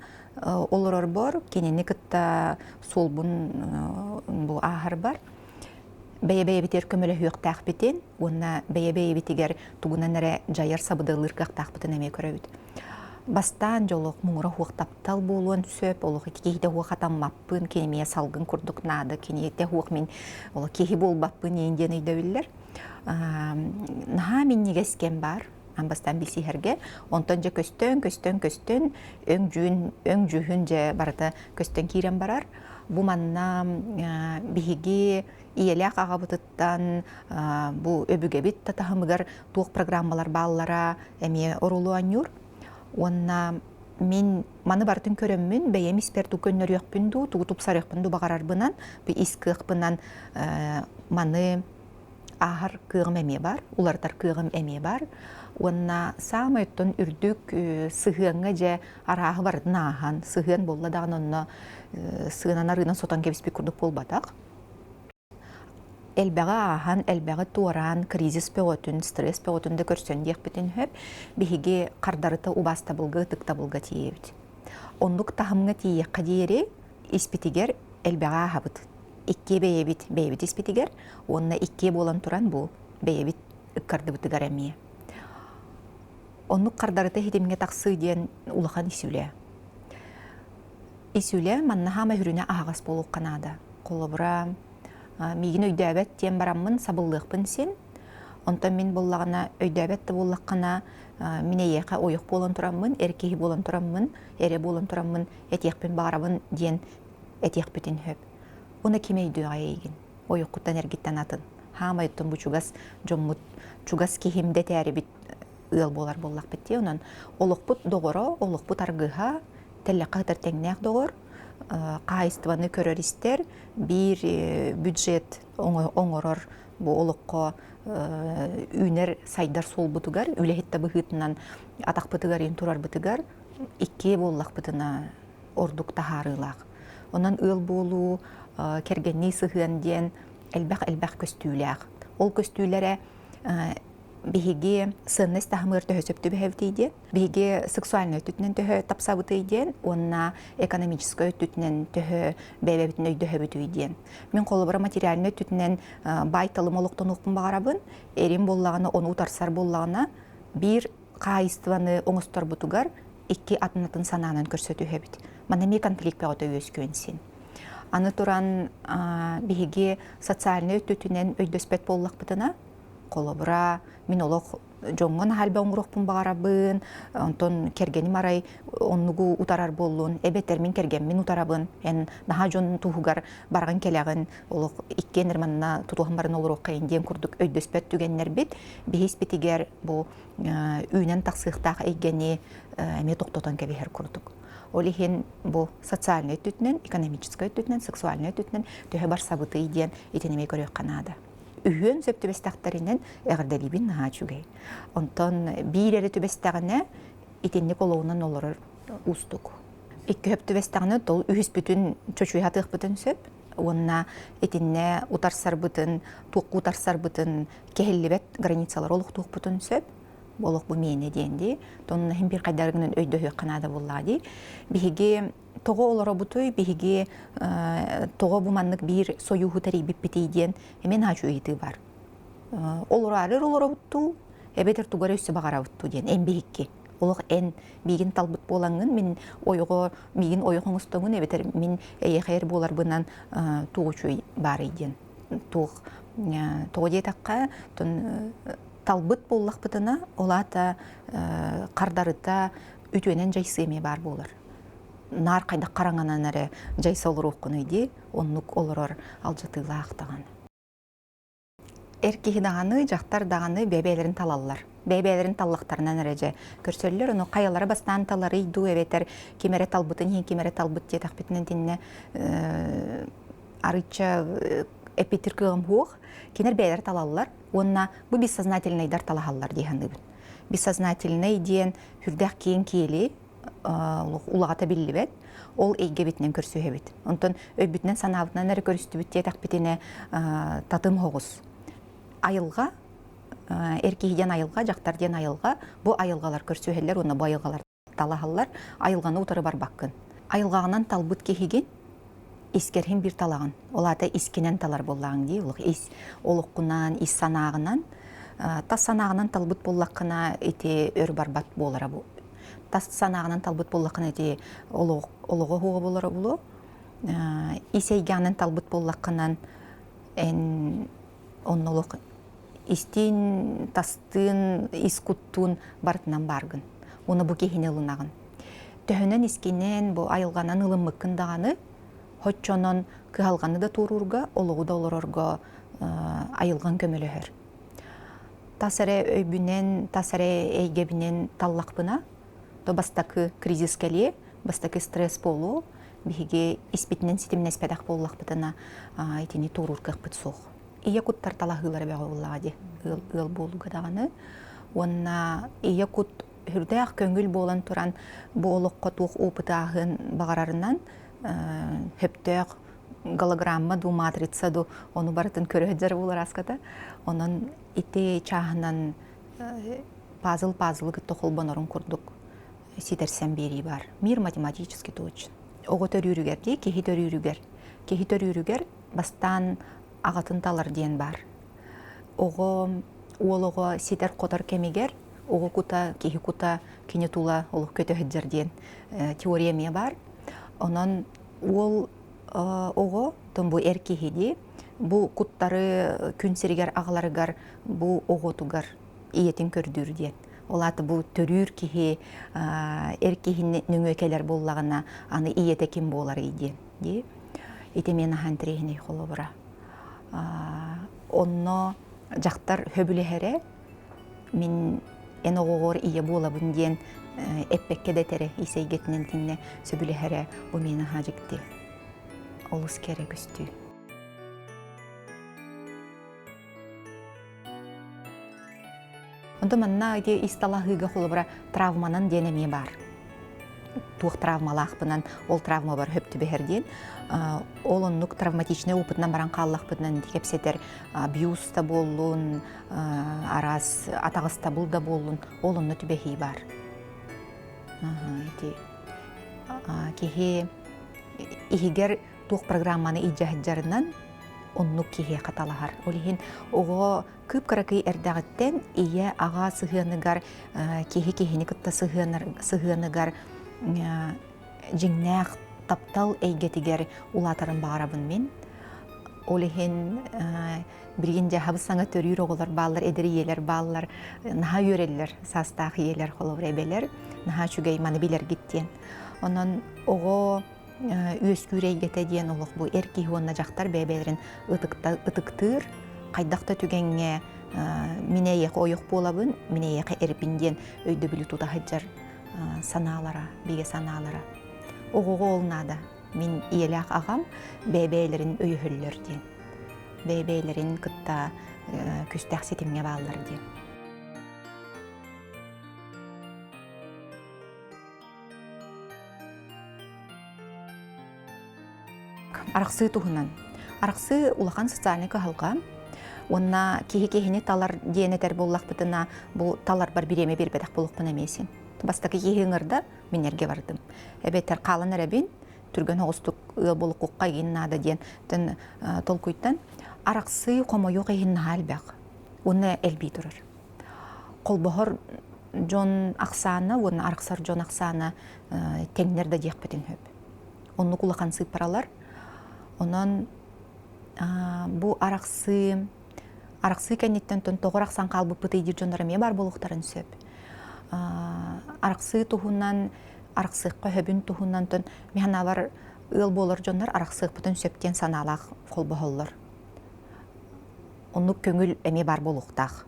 S2: олорор бар, кенени кытта солбун бу ахар бар. Бәйе-бәйе битер көмөлө хүйөк тақпетен, онна бәйе-бәйе битигер тугунан әрі жайар сабыдылыр қақ тақпетен әме көрөбіт. Бастан жолық мұңыра хуық таптал болуын сөп, олық кейде хуық атам маппын, кенемея салгын күрдік нады, кенеде хуық мен кейі бол баппын енден үйдөбілер. Наға мен негескен бар, Амбастан билсиһерге, онтон же көстөн, өң жүхүн же барыта көстөн кирен барар. Бу манна биһиги иелек агабытыттан бу өбүгебит татахымыгар туох программалар баллара эме орулуанюр. Онна мен маны бартын көрөммүн, бәйем исперту көннөрүөкпүндү, тугутуп сарыакпынду багарарбынан, бу искыакпынан маны ахар кыгым эме бар, улартар кыгым эме бар. Онна самайттон үрдүк сыгыаңа же арағы бардын ахан, сыгыан болла даган онна сыгынан арынан сотан кебиспи курдук болбадак. Элбәгә ахан, элбәгә туаран, кризис пеготун, стресс пеготун да көрсөн диек битен хөп, биһиге кардарыта убаста булгы, тыкта булга тиебит. Онлук тахымга тиек кадиере испитигер элбәгә хабыт. Икке бейбит испитигер, онна икке болан туран бу бейбит ыккарды бутыгар эмие. Онлук кардарыта хитемге таксы диен улахан исүле. Исүле манна хама хүрүнө агас болук канада. Колобра мигин өйдөбөт тем бараммын, сабыллыкпын сен. Онтан мен боллағына өйдәбетті боллаққана мен eyеқі ойық болан тұрамын, әркеғі болан тұрамын, әре болан тұрамын, әтеқпен бағарабын ден әтеқпетін хөп. Оны кеме үйдіға егін, ойық құттан әргеттен атын. Хама юттан бұ чугас жоммут, чугас кехемде тәрі бит ыл болар боллақ бітте. Онан олық бұт доғыра, олық бұт арғыға, тәлі қағытар тәңнәқ доғыр, қайыстываны көрерістер, бір бюджет оңырыр бұл олыққа үйнер сайдар сол бұтығар, үләхетті бұғытынан атақ бұтығар, ен тұрар бұтығар, икке боллақ бұтына ордық тахарылақ. Онан ыл болу, кергенні сығынден әлбәқ көстүйләқ. Ол көстүйләрі бігеге сынныз тахымыр төхі сөпті бәхевдейден, бігеге сексуальны өттінен төхі тапсабытыйден, онна экономическы өттінен төхі бәйбәбітін өйдөхі бүтүйден. Мен қолыбыра материалны өттінен байталым олықтан ұқпын бағарабын, әрін боллағына, оны ұтарсар боллағына бір қайыстываны оңыстар бұтығар, екі атын сананын көрсөту өбіт. Манаме конфликт бәғыта өз көнсен. Аны туран бігеге социальны өттінен өйдөспет боллақ бұтына, қолыбыра, мен олық жоңғын халбі оңырықпын бағарабын, онтон кергені марай оннугу утарар болуын, әбеттер мен керген мен утарабын, ән наға жон туғығар барған келяғын, олық иккен ерманына тұтуғын барын олырық қайынден күрдік өйдөспет түгеннер бет, бейіс бетігер бұл үйнен тақсықтақ әйгені әме тоқтотан кәбехер күрдік. Ол ехен бұл социальный өттінен, экономический өттінен, сексуальный өттінен төхі бар сабыты иден етенеме көрек қанады. Үйен сөп төбестақтарынан әғірдәлебін наға чүгей. Онтан бір әрі төбестағына етенлік олуынан олырыр ұстық. Екі хөп төбестағына ол үйіс бүтін чөчуятық бүтін сөп. Онна етенне ұтарсар бүтін, туқ ұтарсар бүтін, кәхелебет границалар олық туқ бүтін сөп. Олық бұл мейіне дейінді. Тонына хем бір қайдарығынан өйдөгі қанада болады. Бігеге тоғы олары бұтой, бігеге тоғы бұманлық бір сойуғы тарибіп бітейден емен хачу үйті бар. Олары арыр олары бұтту, әбетер тұғары өсі бағара бұтту дейін, ән бігекке. Олық ән бігін талбыт болаңын, мен бігін ойығын ұстыңын, әбетер мен әйеқайыр болар бұнан тұғы чөй бар еден. Тұғы детаққа талбыт боллақ бұтына, олата қардарыта үтуенен жайсыме бар болар. Нар қайда қараңанан әрі жайсы олыр оқын өйде, онлық олырыр алжатыла ақтаған. Әркеғі дағаны, жақтар дағаны бәбәлерін талалар. Бәбәлерін таллақтарынан әрәже көрсөлілер, оны қаялары бастан талары үйду әбетер кемері талбытын, кемері талбыт де тақпетінен дінне арыча эпитер кығым хоқ, кенер бәлер талалар, онына бұл бессознательныйдар талағалар дейханды бүн. Бессознательный дейін хүрдәқ кейін келі, улағата білі бәд, ол әйге бетінен көрсі өбет. Онтан өбітінен санабытынан әрі көрісті бүтте тақпетіне татым хоғыз. Айылға, әркейден айылға, жақтарден айылға, бұл айылғалар көрсі өбелер, оны бұл айылғалар талағалар, айылғаны ұтары бар баққын. Айылғағынан талбыт кехеген, искерхен бір талағын. Олата искенен талар боллағын дей, олыққынан, ис санағынан, тас санағынан талбыт боллаққына ете өр барбат болара бұл. Тас санағынан талбыт боллаққына ете олығы хоғы болара бұлы. Ис әйгәнін талбыт боллаққынан оның олық истин, тастын, искуттун бартынан баргын. Оны бұл кехіне ұлынағын. Төхінен искенен бұл айылғанан ұлын мұққындағаны, Хотчонон кыhalғаны да турурга, олығы да олырорға айылған көмілігір. Тасаре өйбінен, тасаре әйгебінен таллақпына, то бастақы кризис кәле, бастақы стресс болу, бігі испетінен сетімін әспәдақ болуақ бұтына етіне турур қықпыт соқ. Ия құттар талағылары бәғі олағады, ұл болуға дағаны. Онна ия құт хүрдәқ көңіл болан тұран болуққа туқ опытағын бағарарынан, хөптөк голограмма ду матрица ду оны барытын көрөдер болар аската. Онын ите чағынан пазыл кітті қолбанырын күрдік ситерсен бері бар. Мир математически точно. Оғы төрүрүгер де, кехи төрүрүгер. Кехи төрүрүгер бастан ағатын талар ден бар. Оғы олығы ситер қотар кемегер, оғы кута, кехи кута, кене тула олық көті хөддер ден теорияме бар. Онан ол оғы, тон бұл әркехеде бу куттары күн серигер ағаларыгар бу оғотугар иетин көрдүр диет. Олаты бу төрүр кихи эркихин нүңөкелер боллагына аны иете ким болар иди. Ди. Ите мен хантрехини холобра. Онно жактар хөбүлеһере мен эн оғор ие болабын диен эппекке детере исейгетинен тинне сөбүлеһере бу мени хажыкты. Олус керек үстү. Онда манна ide исталахыга холобра травманан денеме бар. Тух травмалахпынан ол травма бар хөптү бехерден. Ол оннук травматичный опытынан баран қаллахпынан дикепсетер абьюста боллун, арас атагыста булда боллун, ол онну түбехи бар. Кихи ихигер тух программаны иджахджарынан оннук кихи каталахар. Олихин ого кып каракый эрдагыттен ие ага сыгыныгар кихи-кихини кытта сыгыныгар жиңнәк таптал эйгетигер улатарын барабын мен. Олихин бирген жахабы саңа төрүр оголар баллар, эдери елер баллар, наха йөреллер, састах елер холовр эбелер, наха чүгей маны билер гиттен. Онан ого үөскүрей гетеден олық бу эрки хуанна жақтар бәбелерин ытыктыр, кайдакта түгенге минеяк ойық болабын, минеяк эрпинден өйді білі тута хаджар саналара, биге саналара. Оғуға олнада, мен иелек ағам бәбелерин өйхөллөр ден. Бәбелерин кытта күстәк сетимге баллар ден. Арақсы туһунан. Арақсы улахан социальный кахалга. Онна кихи-кихини талар диенетер боллақпытына бұл талар бар биреме бербедақ болуқпын емесін. Бастақы кихиңырда менерге бардым. Әбеттер қалын әрәбін түрген оғыстық болық қоққа кейін нада ден тол көйттен. Арақсы қомойоқ ехін әлбәқ. Оны әлбей тұрыр. Қолбағыр Джон Ақсаны, оны арақсар Джон Ақсаны тәңнерді дейқ бітін хөп. Оны құлақан сыпаралар. Онан бу арақсы кәнеттен тон тоғыр ақсан қалбы пытыйдыр жондараме бар болуқтарын сөп. Арақсы туғынан, арақсыққа хөбін туғынан тон механа бар ыл болыр жондар арақсық бұтын сөптен саналақ қолбы олыр. Оны көңіл әме бар болуқтақ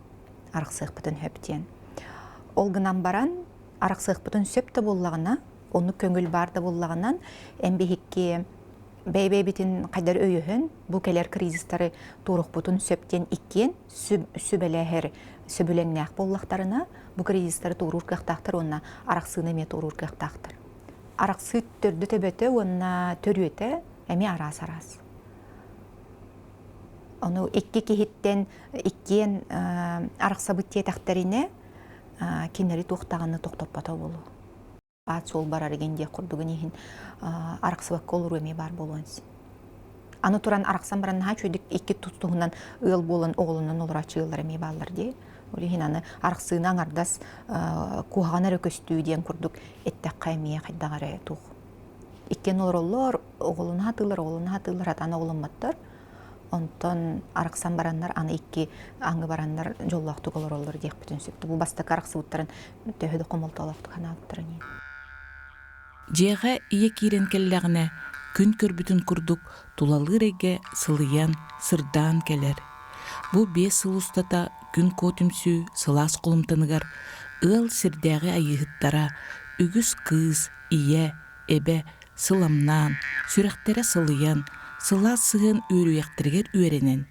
S2: арақсық бұтын хөптен. Ол гынан баран арақсық бұтын сөпті боллағына, оны көңіл барды боллағынан әмбехекке бәй бітін қайдар өйіхін, бұл кәлер кризистары торуқ бұтын сөптен иккен сөбәләхер сөбіленнәқ боллақтарына, бұл кризистары торур қақтақтыр, онына арақсыны ме торур қақтақтыр. Арақсы түрді төбеті, онына төрөті әме арас-арас. Оны екке кехеттен иккен арақса бұтте тақтарыне кенері тоқтағаны тоқтап бата болу. Ат сол бар аргенде құрдығын ехін арақсыбақ қолыр өме бар болуынсы. Аны тұран арақсан баран наға чөйдік екі тұстығынан ұл болын оғылынан олыра чығылар әме балар де. Олеген аны арақсыны аңардас куғанар өкөстүйден құрдық әттәқ қаймия қайдағары тұқ. Иккен олар оғылын хатылар, атаны оғылынматтар. Онтон арақсан барандар, аны икки аңы барандар жоллақтық олар дек бүтін сөпті. Бұл бастық арақсы бұттарын төхеді қомылты олақты қанауттырын.
S1: Жеға ие кирен келләғіне күн көрбүтін күрдік тулалы реге сылыян, сырдан келер. Бұл 5 сыл ұстата күн көтімсі сылас құлымтыныгар ыл сірдәғі айығыттара үгіз кыз, ие, эбе, сыламнан, сүрәқтері сылыян, сыла сығын өріяқтыргер өренен,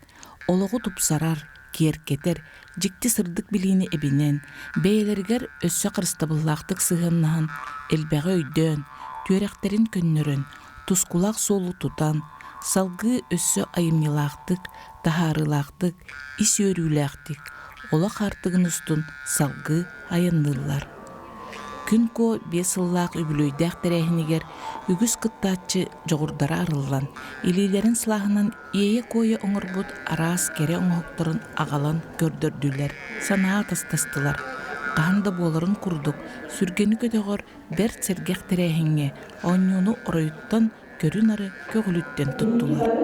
S1: олығы тұпсарар, керкетер, жікті сырдық біліні әбінен, бәйлергер өссі қырыстабыллақтық сығыннан, әлбәғі өйден, түрәқтерін көннірін, тұскулақ солу тұтан, салғы өссі айымнелақтық, тахарылақтық, ис өрілақтық, олақ артығын ұстын салғы айыннылар. Күн ко 5 сыллақ үбілөйдәқ тәрәхінігер үгіз қыттатчы жоғырдара арылан, илейлерін сылағынан ие койы оңыр бұд арас кере оңықтырын ағалан көрдірділер, санаа тастастылар. Қағында боларын құрдық, сүргені көдіғыр бәр сәргәқ тәрәхінге, оңнуыны орайыттан көрін ары көгіліттен тұттылар.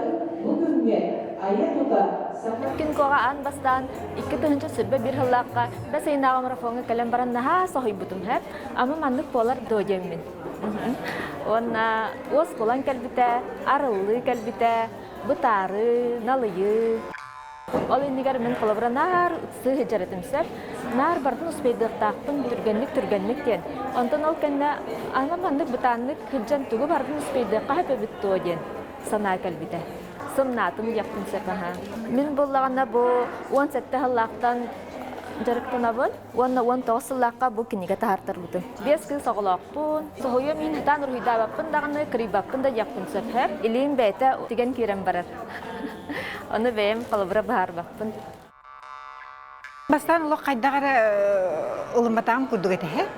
S3: Күн коға ан бастан 2 сүрбе бір хыллаққа бәсейнағы марафонға кәлем баран наға соғай бұтым әп, ама мандық болар дойдемін. Онна ос болан кәлбіті, арылы кәлбіті, бұтары, налыйы. Ол ендігер мен қолабыра нар сығы жаратымсап, нар бардың ұспейдіқтақпын түргенлік ден. Онтан ол кәнне ана мандық бұтанлық күлжан түгі бардың ұспейдіққа әпі бұтты оден сана кәлбіті. Сымнатым яқтым сәпаға. Мен болағына бұл 17 хыллақтан жарықтан абын, 19 сыллаққа бұл кенеге тағартар бұтым. 5 күн соғылақпын, соғыйы мен хатан ұрхида баппын дағыны, крибаппын да яқтым сәпәп, елейін бәйті деген керем барар. Оны бәйім қалыбыра бағар баппын.
S4: Бастан ұлы қайдағары ұлыматағым күрдік әтігі.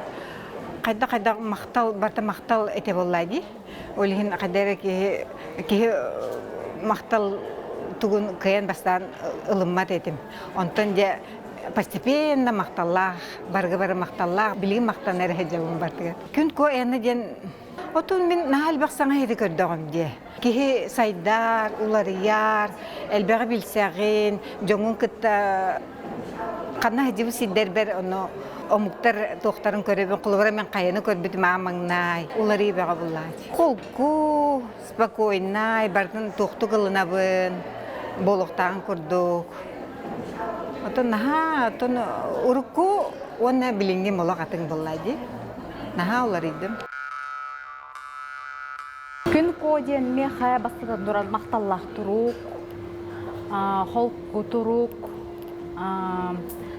S4: Қайда мақтал, барта мақтал әте боллайды. Олығын қайдары кейі мақтал түгін күйен бастан ұлымат әтім. Онтан де постепенно мақталлақ, барғы-бары мақталлақ, білген мақтан әрі жауын бартыға. Күн ко әні ден, отын мен нағал бақсаңа еді көрдіғым де. Кейі сайдар, уларияр, әлбәғі білсәғін, жоңын күтті қанна хәдебі сиддер бәр оны омуктар тоқтарын көребен құлыбыра мен қайыны көрбетім амаңнай, улары бәға бұллайды. Қолку, спокойнай, бардың тоқты қылынабын, болуқтағын көрдік. Отын наға, отын ұрықку, оны білінген молақ атын бұллайды. Наға улары едім.
S5: Күн коден меха бастыдан дұран мақталлақ тұруқ, холку тұруқ,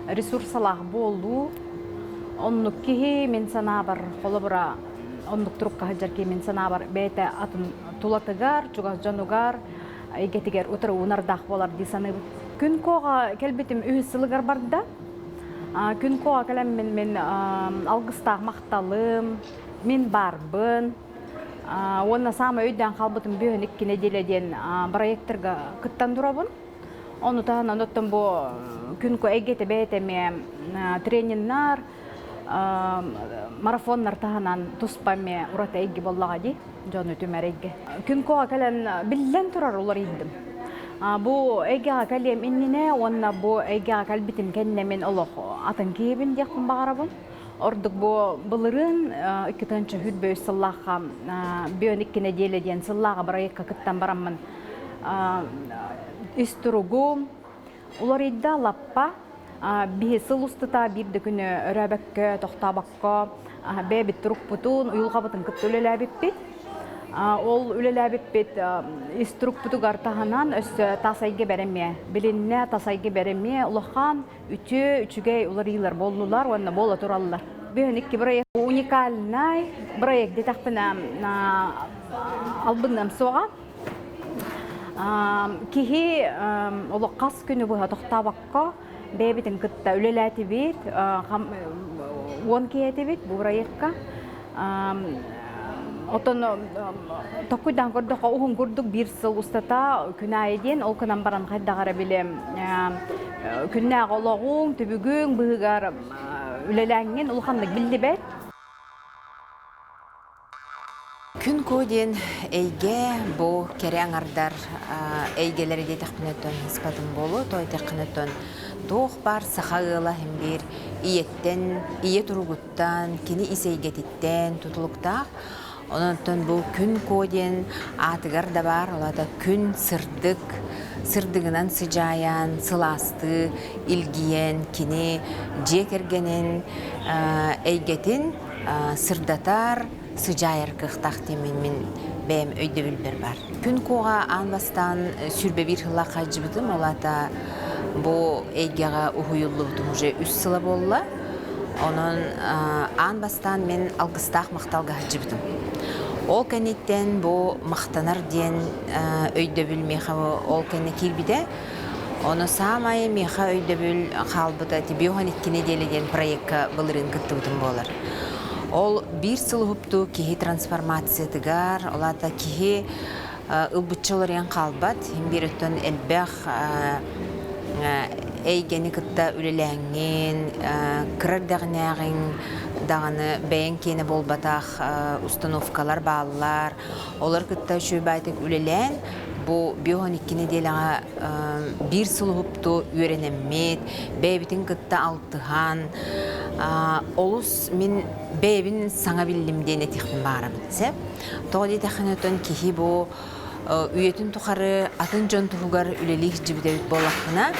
S5: ресурсалақ болу. Оннук кихи мен сана бар холобура оннук турукка хаджарки мен сана бар бете атын тулатыгар чугас жанугар игетигер утыры унардах болар дисаны. Күн кога келбетим үйсылыгар барда. Күн кога келем мен алгыстак макталым, мен барбын. Онна сама өйдөн калбытым бүйөн 2 неделеден проекттерге кыттан турабын. Onu tahana nottun bu күнкө эгете бетеме тренингнар марафоннар таханан туспаме урата эгги боллагади жону түмәрегге. Күнкө кален биллен турар улар идим. Бу эгга калем иннине онна бу эгга калбитим кенне мен олох атын кебин дияқпын багарабын. Ордук бу былырын 2-нчы хүтбө сыллаха бүйөн 2 неделеден сыллага проектка кыттан бараммын. Истругум улар идда лаппа бихесыл устыта бирді күні өрәбәкке, тоқтабаққа бәбіт тұруқ бұтын, ұйылға бұтын күтті өлеләбіппет. Ол өлеләбіппет иструқ бұтық артағынан өсі тасайге бәріме, білінне тасайге бәріме, ұлыққан үчіге улар илар болулар, онына бола тұралылар. Бүйін екі проект уникальнай проект детақпына албыннам соға. Кихи олы қас күні бұға тоқтабаққа бәбітін күтті өлеләті бет, 10 кейеті бет бұл проектқа. Отын тоқуйдан көрдіға ұғын көрдік бір сыл ұстата күні айден, ол күнен баран қайдағары білем. Күнне ғолағың, түбігің, бұғығар өлеләңген ұлғандық білді бәт.
S6: Күн көден әйге бұл кереңардар әйгелері де тәқпінеттен іспатын болу, той тәқпінеттен тоқ бар сақағыла хембер иеттен, ие тұрғыттан, кені исейгетіттен, тұтылықтақ. Онын бұл күн көден атығар да бар, олада күн сырдық, сырдығынан сыжаян, сыласты, илгиен, кені жекергенен әйгетін сырдатар, Sıcayır kıhtaq demin bəyəm öydü bilbir var. Gün koğa anbastan sürbe bir hılla qacıbıdım. Ola da bu eygağa uhuyullu butum уже 3 sıla bolla. Onun anbastan men algыстaq maqtalga qacıbıdım. Ol kenitten bu maqtanar den öydü bilmexa ol kenne kirbide. Onu samay mexa öydü bil qalbıda tibiyohan 2 nedeleden proyekka bılırın kıttıbıdım bolar. Ол bir сыл хупту кихи трансформация тыгар, олата кихи ылбытчыларыян қалбат, хембер өттен әлбәқ әйгені кытта үлеләңген, кырар дағынағын дағыны бәйін кені болбатақ установкалар бағылар, олар кытта шөбәйтік үлеләң, bu biyon ikkini delağa bir suluhuptu öğrenemmet, beybitin kıtta altıhan, olus min beybin sana bildim dene tixin baramın. Toğdi taxınıtın kihi bu üyetin tukarı atın jon tuhugar ülelik jibidevit bolaqına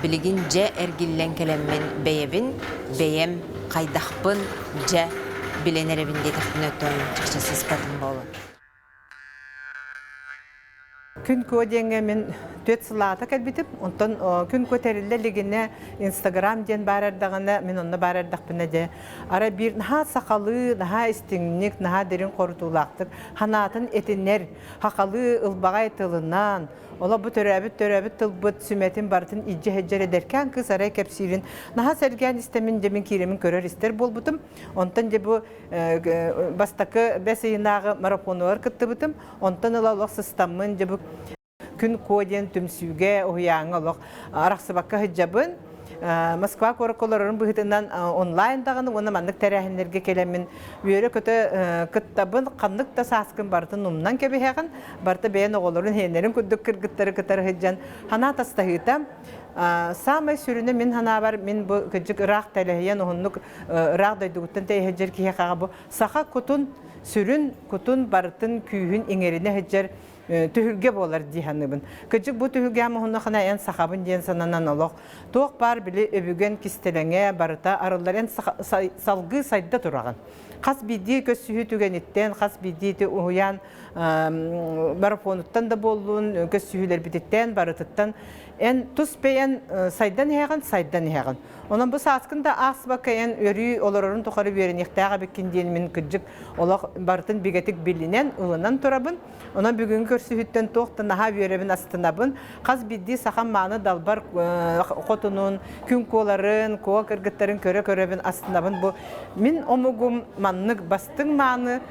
S6: biligin je ergillen kelemmen beybin, beyem kaydaqpın je bilenerebin de taxınıtın çıkçası spatın bolu.
S7: Күн көдеңе мен төт сылата кәлбитіп, онтан күн көтерілділігіне Инстаграм ден барардағына, мен онны барардақпына де. Ара бір наға сақалы, наға істіңнік, наға дерін қорытулақтыр. Ханатын етінер, хақалы ылбағай тылынан, ола бұ төрәбіт тылбыт сүметін бартын иджі хеджер едеркен кыз арай кәпсирін. Наға сәрген істемін демен керемін көрер істер бол бұтым. Онтан де бұ бастақы бәсейінағы марафонуар күтті бұтым. Онтан ылалық сыстамын де бұ күн коден түмсүге уяңы олық арақсыбаққа хеджабын. Москва кораколарын бұғытынан онлайндағаны, оны мандық тәрәхінлерге келемін. Үйері көті күттабын, қандық та саскын бартын ұмнан кәбіғағын, барты бәйін оғыларын хейнерін күдік кіргіттары күттары хеджан. Хана тастағытам. Самай сүріні мен хана бар, мен бұл күджік ұрақ тәліхейен оғынлық ұрақ дайдығыттын тәйхеджер кейхаға бұл. Сақа күтін сүрін, күтін бартын күйін еңеріне хеджер түйілге болар дейханыбын. Күджік бұл түйілге амығына қана ән сақабын дейін сананан олық. Тоқ бар білі өбіген кістеліңе барыта арылар ән салғы сайда тұраған. Қас биді көз сүйі түгенеттен, қас биді ұян марафонуттан да болуын, көз сүйілер бітеттен, барытыттан. Ән тұс бәйін сайдан еғін. Онан бұл саскында ақсыбаққа ән өрі оларарын тұқары берін еқтаға беккен дейін мен күджік олақ бартын бігетік білінен ұлынан тұрабын. Онан бүгін көрсүйіттен тоқтын аға веребін астынабын. Қаз бидді сақан маны далбар қотынын, күн қоларын, коға кіргіттарын көребін астынабын. Мен омығым маннық бастың маны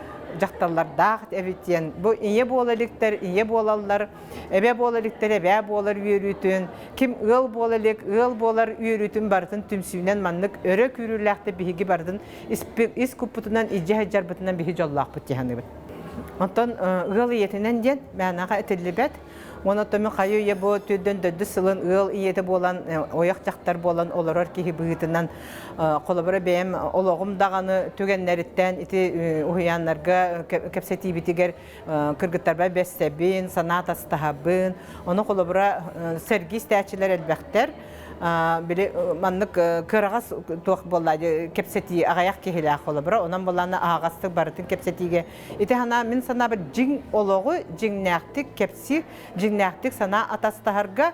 S7: жақталар дағыт әбеттен. Бұл ие болалықтар, ие болалар, әбе болалықтар, әбе болар үйерітін. Кім ұл болар үйерітін бардың түмсүйінен маннық өрі күріләқті бігі бардың іс күппұтынан, иджі әджар бұтынан бігі жоллақ бұт дегені бұт. Онтан ұл иетінен ден мәнаға әтілі бәт. Оны төмен қайы ие бұл төден дөді сылын ұл иеті болан, ояқ жақтар болан оларар кейі бұғытынан қолабыры бәйім олығым дағаны төгенлеріттен еті ұғыянларға кәпсеті бітігер кіргіттарбай бәстәбін, санат астағабын. Оны қолабыры сәргіз тәчілер әлбәқтер. Маннық кырағас тоқ болады кепсети ағаяқ кехелі қолабыры. Онан боланы ағастық барытын кепсетиге. Еті хана мен сана бір жин олығы, жиннәқтік кепси, жиннәқтік сана атастағарға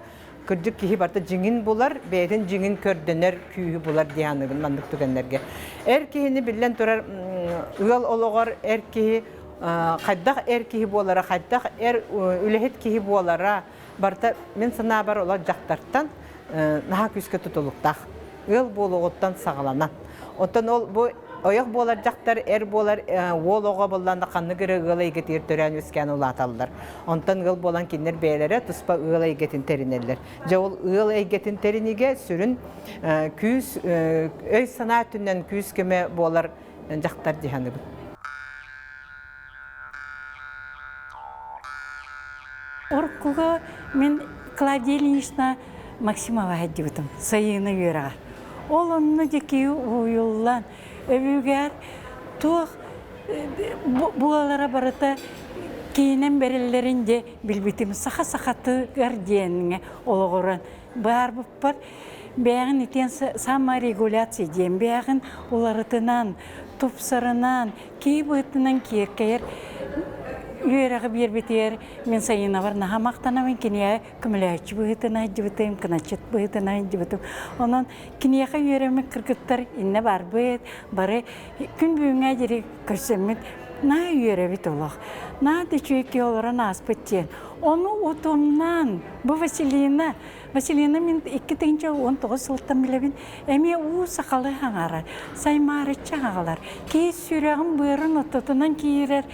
S7: күрдік кехи барты жиңін болар, бәйдің жиңін көрдінер күйі болар дейанығын мандық түгенлерге. Әр кехіні білен тұрар ұғал олығар әр кехі, қайдақ әр кехі болара, қайдақ әр үлехет кехі болара барта мен сана бар олар жақтартан наға күске тұтылықтақ. Үл болуғыттан сағаланан. Оттан ол бұл ояқ болар жақтар, әр болар ол оға болғанда қанны кірі ұл егет ертөрән өскен ұл аталылар. Онтан ұл болан кенер бәйлері тұспа ұл егетін терінелер. Жа ол ұл егетін терінеге сүрін күз, өй сана түннен күз кеме болар жақтар дегені бұл.
S8: Орқуға мен Кладельнична Максимова әддігітім, сайыны үйераға. Ол онны деке ұйылан, өбігер, туақ бұғалара барыта кейінен бәрелерінде білбітім, сақа-сақаты гардиеніңе олығыран. Бар бұппар, бәғін етен саморегуляция дейін, бәғін оларытынан, тұпсарынан, кей бұғытынан кейіркейір, үйерағы бербетер, мен сайына бар, наға мақтанамын кенея күміләчі бұғытына жібітім, кіначет бұғытына жібітім. Онан кенеяға үйеремі кіргіттар инне бар бұғыт, бары күн бүйіңе жері көрсемет, на үйеребет олақ. На дөчүйеке оларан аспыттен. Оны отымнан, бұл Василина мен 2019 сылттан білебін, әме ұу сақалы хаңарар, саймарыча хағалар. Кей сүрәғым бұйырын отытынан кейірер,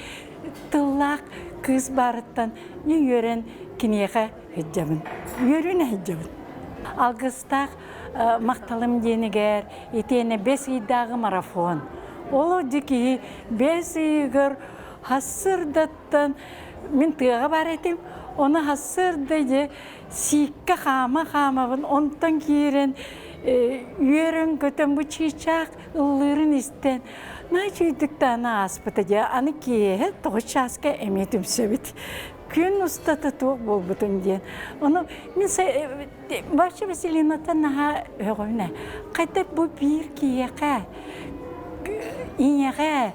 S8: тыллақ кыз барыттан не үйерен кенеға хүджабын. Үйеріне хүджабын. Алғыстақ мақталым денігер, етені 5 үйдағы марафон. Олы декі 5 үйгір хассырдаттан мен тыға бар етем, оны хассырды же сикка хама-хамабын, онтан кейрен үйерін көтен бұ чичақ ұллырын істен. На чүйдіктана аспыты же, аны кейе тоғы часқа әметім сөбіт. Күн ұстаты тоқ бол бұтын ден. Оны мен Барча Василинатан наға өғойна. Қайтап бұ бір кейеға, инеға,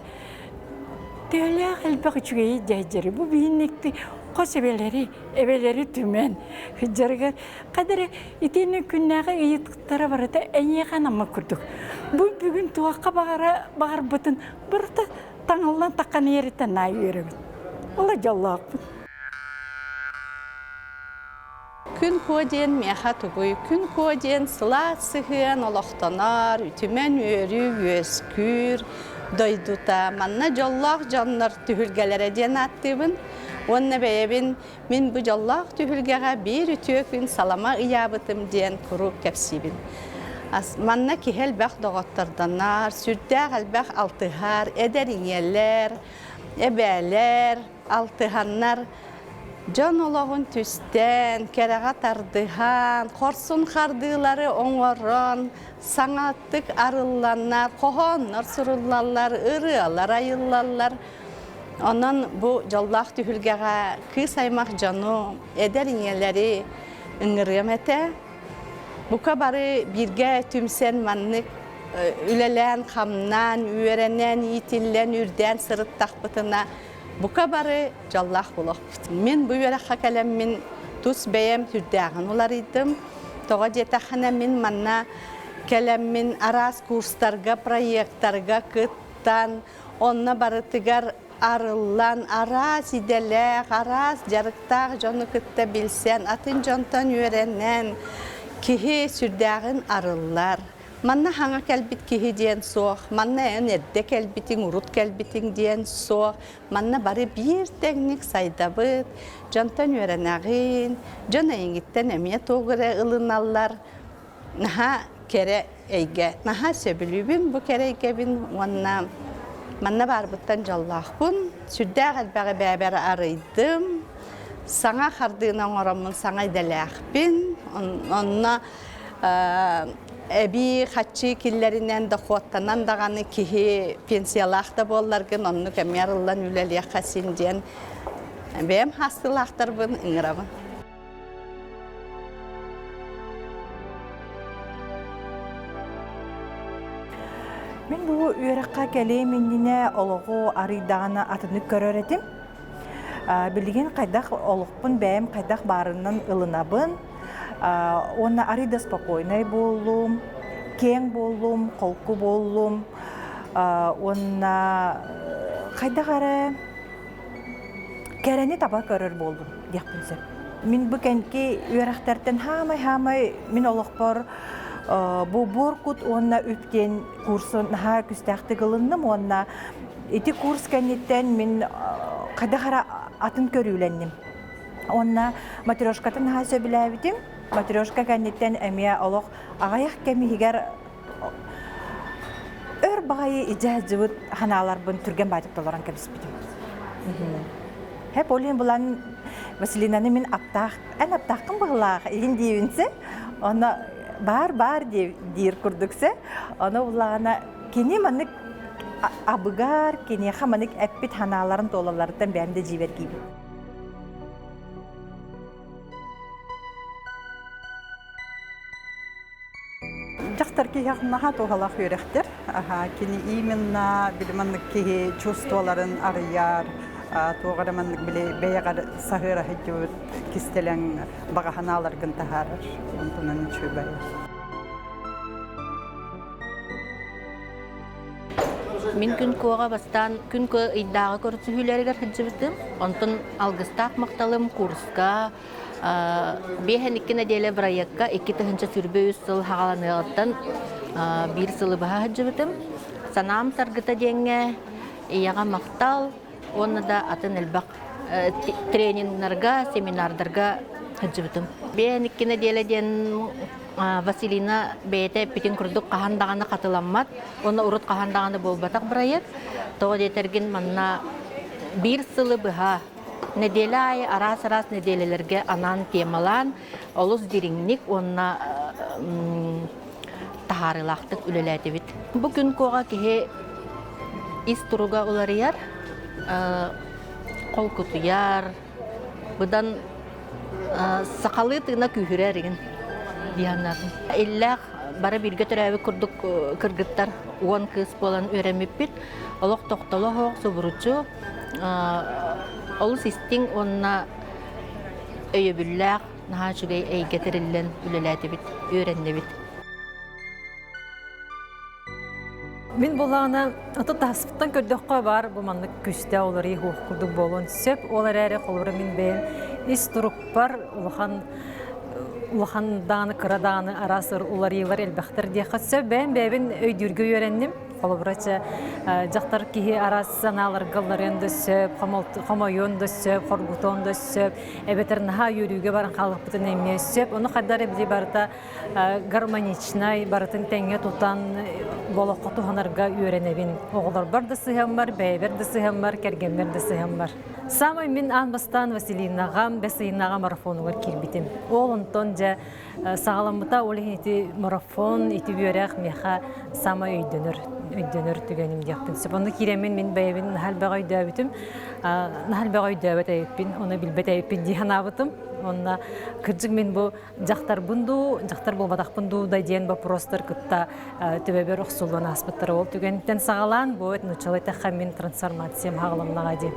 S8: төлі әлбақ үшігейі дәйдері. Бұ бейіннекті қос әбелері түмен. Хүджарғар. Қадары етені күннәға үйеткіттары барыда әнеға нама күрдік. Бұ бүгін туаққа бағар бұтын бұрыта таңылдан таққан ереттен на үйерімін. Ола жаллақ бұд.
S9: Күн көден меха тұғый, күн көден сыла сығын олақтанар, үтімен өрі өскүр, дойдута. Манна жоллақ жаннар түхілгелері ден аттыбын. Онна бәйебін, мен бұл жоллақ түхілгеға бір үтіөкін салама иябытым ден күріп кәпсибін. Манна кихел бәқ доғаттарданар, сүрдәғ әлбәқ алтығар, әдәріңелер, әбәлер, алтығаннар, Жан олағын түстен, кәреға тардыған, қорсын қардылары оңырын, саңаттық арыланар, қоғаннар сұрылалар, ұрылар, айылалар. Онын бұл жаллақ түхілгеға кыз аймақ жану, әдәріңелері үңіргім әті. Бұқа бары бірге түмсен маннық үлелән, қамнан, үйеренен, етілен, үрден, сырыттақ бұтына. Бұқа бары жаллақ болық. Мен бұл өрәққа кәлем мен тұс бәйем түрдәғын олар едім. Тоға жетақына мен манна кәлем мен арас курстарға, проекттарға күттан, онына барытығар арылан, арас иделәқ, арас жарықтақ жоны күтті білсен, атын жонтан өренен, кихи сүрдәғын арылар. Манна хаңа кәлбит кихи дейін соқ, манна ән әдді кәлбитің, ұрут кәлбитің дейін соқ, манна бары бір тәңнік сайдабыд, жонтан өренағын, жон әйінгіттен әме тоғыры ылыналар, наға кәрі әйге, наға сөбілібін, бұл кәрі әйгебін, манна барбыттан жаллақпын, сүрдәғ әлбәғі бәбәрі арыйдым, саңа қардығынан орамын саңа идәләқпін, онына әбі қатшы келлерінен де қуаттанан дағаны кихи пенсиялақта болларғын, онны кәмерілан үләлі қасынден бәйім хастылақтар бұн ұңырамын.
S10: Мен бұл үйраққа кәлейменіне олығы арыдағына атыны көрер етім. Білген қайдақ олықпын бәйім қайдақ барынан ылынабын. Онна арыда спокойной болум, кең болум, қолқы болум. Онна қайдақ ары кәрәне таба көрер болдым, деқпінсі. Мен бүкәнке үйрақтардан хамай мен олықпар бұл боркут онна өптен курсын наға күстәқті қылынным. Онна еті курс кәнеттен мен қайдақ ары атын көріләннім. Онна матрешкатын наға сөбіләбідім. Матрешка кәнеттен әмия олық ағаяқ кәмейгер өр бағайы ижәз жывыт ханалар бұн түрген байтып толаран кәбіспедім. Хәп олен бұлан Василинаны мен аптақын бұғылақ еген дейінсі, оны бар дейір күрдіксі, оны бұлағына кене манық абығар, кене қаманық әппет ханаларын толалардан бәмді жибер кейбі.
S11: Жақтар ки яғынаға тоғалақ өректер. Кені именно біліманлық ки чувстволарын арыяр, тоғараманлық біле бәйіғар сағыра хәттеуіт кистелен бағаханаларғын тағарыр. Онтынан үші бәйі.
S12: Мен күн көға бастан, күн кө иддағы көрісі хүйлерігер хәджібітім. Онтын алғыстақ мақталым курска, бейхен иккіне дейлі проектқа 2-тігінші сүрбе үсіл хағаланығыттан 1 сылы баға хәджібітім. Санам сарғыта денге, ияға мақтал, оны да атын әлбақ тренингнарға, семинардарға хәджібітім. Бейхен иккіне дейлі ден Василина бейте петін күрдік қағандағаны қатыламмат, оны ұрыт қағандағаны болбатақ проект. Тоғы детерген манна bir сылы быха. Неделе айы арас-арас неделелерге анан темалан олус диринник онна тахарылақтық үлеләді бит. Бүгін коға кеге ис тұруға оларыяр, қол күтуяр, бұдан сақалы тыгына күйірерігін диянатын. Элләқ бары бірге түрәві күрдік кіргіттар уан кыз болан өреміп бит. Олық тоқталы хоқ сұбыручу олыс истин онна өйөбүлләқ наға жүгей әйгетерілен үлеләді бит, өренді бит.
S13: Мен болағына аты таспыттан көрдіққа бар бұманлық күшті олары хуқ күрдік болуын сөп. Олар әрі қолыры мен бәйін ес тұрып бар улаханданы, кыраданы арасыр олар елар әлбәқтір дейқат сөп. Бәйін өйдүргі өреннім. Қолыбырача жақтар кейі арас саналар ғалларында сөп, қамайонда сөп, қорғутонда сөп, әбетер наға үйріге барын қалық бұтын әме сөп. Оны қаддар әбді барыта гармоничнай, барытын тәңе тұтан болуққа туғанарға үйренебін. Оғылар бар да сыхам бар, бәйбер да сыхам бар, кәргенбер да сыхам бар. Самай мен анбастан Василинағам, бәсейінағам марафонуғар келбетім. Ол онтон жа сағаламыта олығын еті марафон, еті үйерәқ меха самай өйдөнөр түгенім deyapпын. Оны керемен мен бәйбін нахалбаға өйдөбітім. Нахалбаға өйдөбіт әйіппін, оны білбет әйіппін дейін абытым. Онна кыржык мен бұл жақтар бұнду, жақтар бұл бадақ бұнду дайден бұл простор күтта төбебер ұқсулуын аспыттары ол түгеніктен сағалан бұл нұчалай таққа мен трансформациям ағылымнаға де.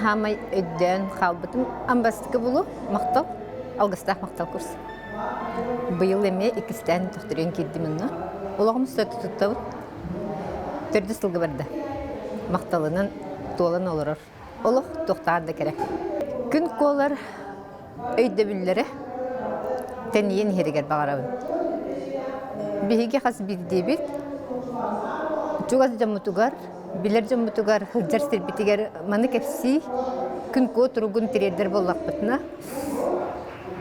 S14: Хамай өйден қалбытым. Амбастықы бұлу мақтал, алғыстақ мақтал курс. Бұйыл әме екістән тұқтырын келдімінна. Олағымыз сөті тұттауыт. Төрді сылғы барды. Мақталынан туалан олырыр. Олық тоқтарды керек. Күн қолар өйді бүллері тәнейін херігер бағарауын. Бейге қас білді бет. Чуғаз жамытуғар, білер жамытуғар, хылжар сербетігер маны кәпсі күн ко тұрғын тіредер болақ бұтына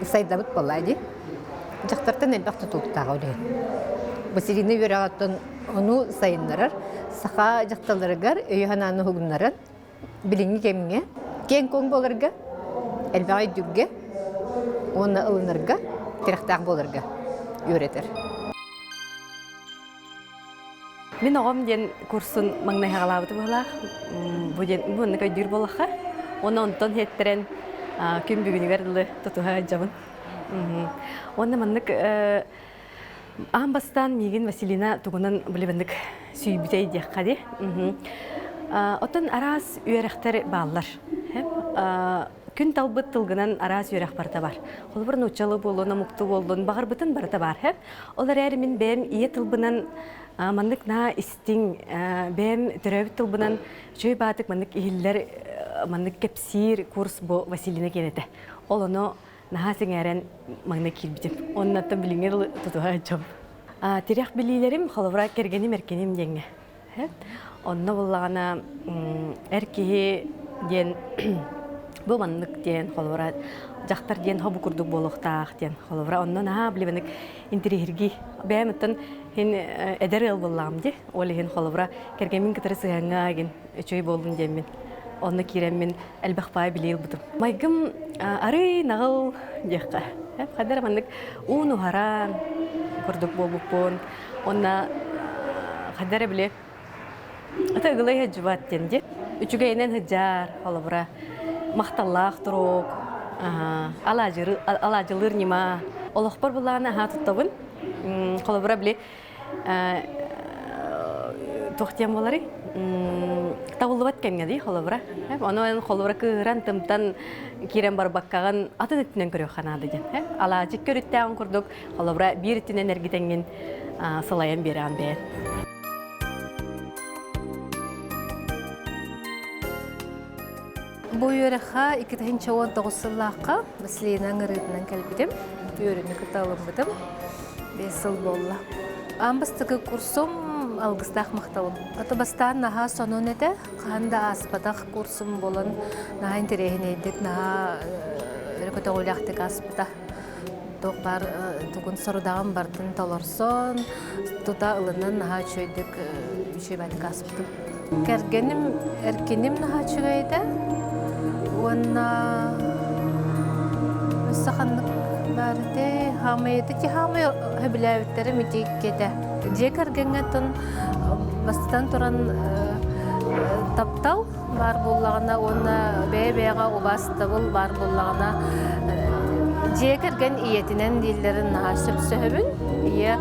S14: сайдабыт болады. Жақтартан әлбақты тұлықтаға өлеген. Басилины өрағаттан оны сайынларар, сақа жақталарығар, өйхананы ғығынларан, біліңі кеміңе, кен көң болырға, әлбағай дүгге, оны ылынырға, тирақтақ болырға өретер.
S13: Мен оғам ден курсын маңнай ғалабыты болақ, бұны көйдір болаққа, оны онтон хеттерен күн бүгінігер ұлы тұтуға жабын. Оны маннык амбастан меген Василина тугунан билебендик сүйбүтей дияққади. Отон арас үйеректер баллар. Күн талбыт тылгынан арас үйерек барта бар. Ол бір нучалы болуына мұқты болуын бағар бұтын барта бар. Олар әрі мен бәйім ие тылбынан маннык на истин бәйім түрәбіт тылбынан жөй батык маннык ихиллер маннык кепсир курс бо Василина кенеті. Ол оны наха сеңәрен маңна келбітім. Оннаттан біліңер тұтуға жом. Терек білейлерім қолыбыра кергенім әркенім денге. Онна болағана әркеге ден бұл маңнық ден қолыбыра жақтар ден хобы күрдік болуқтақ ден қолыбыра. Онна наха білебенік интерьерге бәйіміттен әдер ел болағым де. Олы ген қолыбыра кергенім кітірі сығанға ген өчөй болдың демен. Оны кереммен әлбәқпай білейл бұдым. Майгым ары нағыл деққа. Қадар маңдық ұн ұғаран күрдік болбықпын. Оны қадар біле ата ұғылай әджібат денде. Үчігейнен ғыджар, қолыбыра мақталлақ тұруқ, алажылыр нема. Олықпар бұлағына ғатыттауын. Қолыбыра біле тоқтиян болары. Тавылыбат кәмге дей қолыбыра. Оны қолыбыра кығыран тымтан керен бар баққаған атын өттінен көрі қанады ден. Ала жек көріттәғын күрдік, қолыбыра бір өттінен әргетенген сылайын бері ан бәйін.
S15: Бұл өріға 2019 сыллаққа Василинаның ұрыдынан кәлбедім. Өріні күталым бұдым. 5 сыл болла. Амбастығы курсым алғыстақ мақталым. Атыбастан наға сонун әді, қанда аспадақ курсым болын, наға интерегін едік, наға өркөті олақтық аспада. тоқ бар тугун сорудаган бартын толорсон тута ылынан наха чөйдүк бишебатик асыптым. Кергеним эркеним наха чүгейде. Уонна саханнык барыты хамайды ти хамай хөбүләбиттери митик кете. Же кергенгетон бастан туран таптал бар буллагына уонна бәбәгә убастабыл бар буллагына же керген иетинен диллерин наха сөбсөбүн. Ие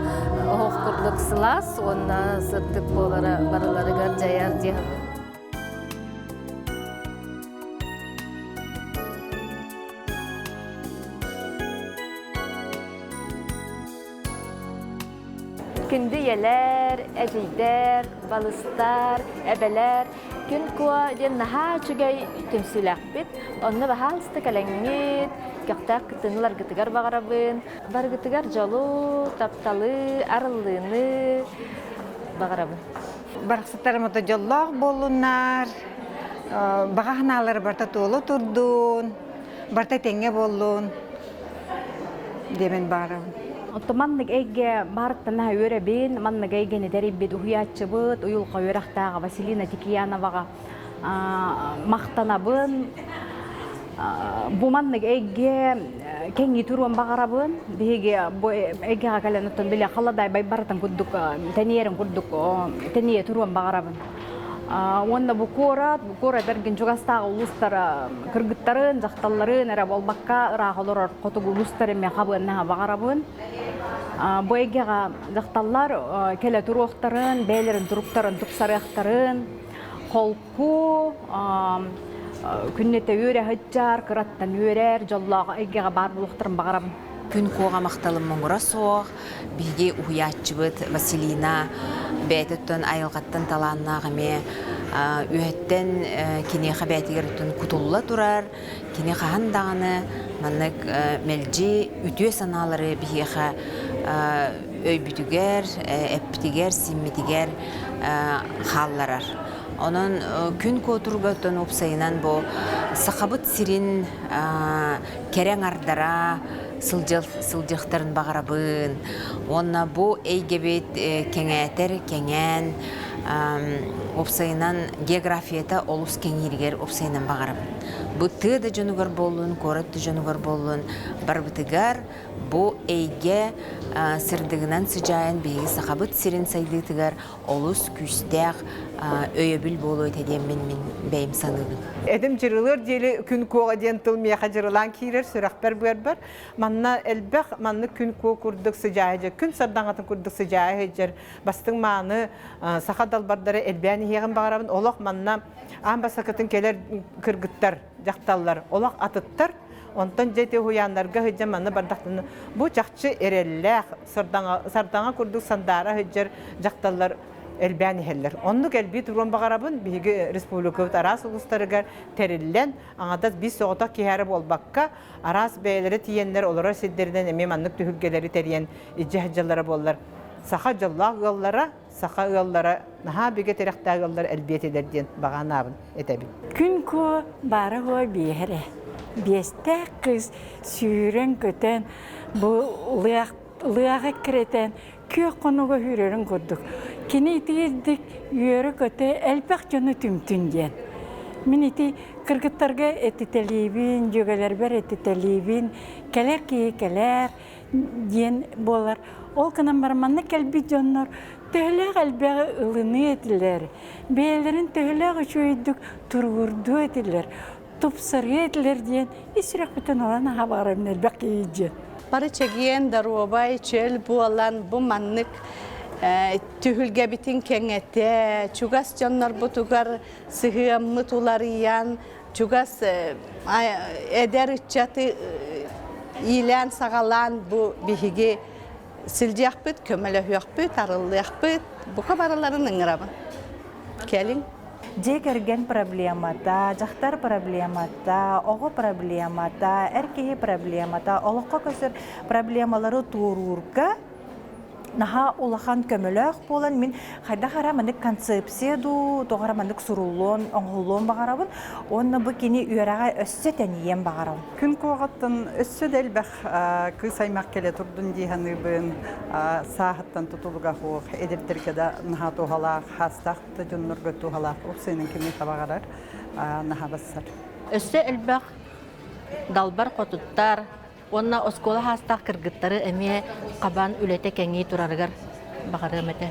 S15: охкурлук сылас уонна сыртык болара барыларыгар жаяр же.
S3: Күнді елер, әжейдер, балыстар, әбелер, күн kuwa den naha çugay temsilak bit. Onna bahalsta kalengit, kaqtaq kıtınılar gıtıgar bağarabın. Bar gıtıgar jolu, taptalı, arıllığını bağarabın.
S4: Baraqsatlarımda jolloq bolunlar. Бағахналары барта толы турдун, барта теңе болун. Демен барым.
S5: Маннык эйге барыттана өребин, маннык эйгени дериббит уйатчыбыт, уюлка өрақтағы Василина Тикияновага мақтанабын. Бу маннык эйге кеңги туруан багарабын. Биге эйге каленоттон биле халадай бай барытын курдук, тениерин курдук, тение туруан багарабын. Онда бу кора берген жугастагы улустар кыргыттарын, жакталларын эре болбакка ырахолор котугу улустар эме кабына багарабын. Бу эгега жакталлар келе туруктарын, бээлерин туруктарын, туксарыктарын, колку, күннете өрө хыджар, кыраттан өрөр, жоллого эгега бар булуктарын багарабын.
S6: Күн коға мақталым мұңыра соқ, біге ұяатчыбыт Василина бәйтіттен айылғаттан таланнағыме, үйеттен кенеға бәйтігеріттен күтулла тұрар, кенеға хандағыны маннык мәлжі үтіе саналары бігеға өйбүтігер, әппітігер, симметігер халларар. Onun күн көтіргөттен опсайынан бұл сақабыт сирин керен ардара сылжықтарын бағарабын. Онна бұл әйгебет кеңәтер, кеңән опсайынан географията олус кеңергер опсайынан бағарабын. Бұл тыды жонугар болуын, коратты жонугар болуын бар бітігар бұл әйге сырдығынан сыжайын бейгі сақабыт сирин сайдытығар олус күстәқ өйөбіл болу өтеден мен бәйім саныбын.
S7: Әдім жырылыр делі күн коға ден тыл мияқа жырылан кейрер сұрақпар бар. Манна әлбәқ манны күн ко күрдік сыжайы, күн сардаңатын күрдік сыжайы жер. Бастың маны сақа далбардары әлбәні еғін бағарабын. Олақ манна аңба сақытын келер кіргіттар, жақталлар, олақ атыттар. Онтан жете хуянларға хыджа манны бардақтыны. Бұ жақчы әрелләқ сардаңа күрдік сандара хыджар жақталлар әлбәні хәлләр. Оннық әлбей тұрған бағарабын бігі республикавыт арас ұлыстарығар тәріллән, аңадаз біз соғытақ кейәрі болбаққа арас бәйлері тиенлер олар седдерден әмем аннық түхілгелері тәрген иджахджалары болар. Сақа жаллақ ұяллара, сақа ұяллара, наға бігі тәріқтағы ұяллар әлбет едерден бағанабын әтәбін.
S8: Күн ко бары ғой бейірі. Бесте қыз сүйірен көтен, бұл лыяға кіретен, көк қонуға хүрерін көрдік. Кені итігердік үйері көте әлпәқ жоны түмтүнден. Мен ити кыргыттарға әттетелейбін, жөгелер бәр әттетелейбін, кәлер кейі кәлер ден болар. Ол кынан барманны кәлбі жонлар төхіләқ әлбәғі ылыны етілер. Бәйлерін төхіләқ үшөйдік тұрғырду етілер. Тупсары етілер ден, исірек бүтін olan аға бағарымын әлбәқ кейі жен.
S9: Бары чегиен даруабай чөл буалан бу маннык түхүлге битин кеңете, чугас жоннор бутугар сыгыаммы туларыян, чугас эдер иччаты илен сагалан бу бихиги силжиякпыт, көмөлөһүякпыт, арылыякпыт, бука бараларын ыңырабын. Келин.
S10: Же керген проблемата, жақтар проблемата, оғы проблемата, әркеге проблемата, олыққа көсір проблемалары туырурға наха улахан көмөлөк болан мен хайда хара мандык концепция ду тогара мандык суруллон оңгуллон багарабын онна бу кини үөрага өссө тениен багарабын
S11: Күн коғаттан өссө дәлбәх кыз аймақ келе турдун диханыбын саахаттан тутулуга хук эдертеркеда наха тухалақ хастақты жоннорго тухалақ усенин кими табагарар наха бассар.
S12: Өссө элбах далбар котуттар, онна оскола хастақ кыргыттары эме қабан үлете кеңей турарыгар бағары мәте.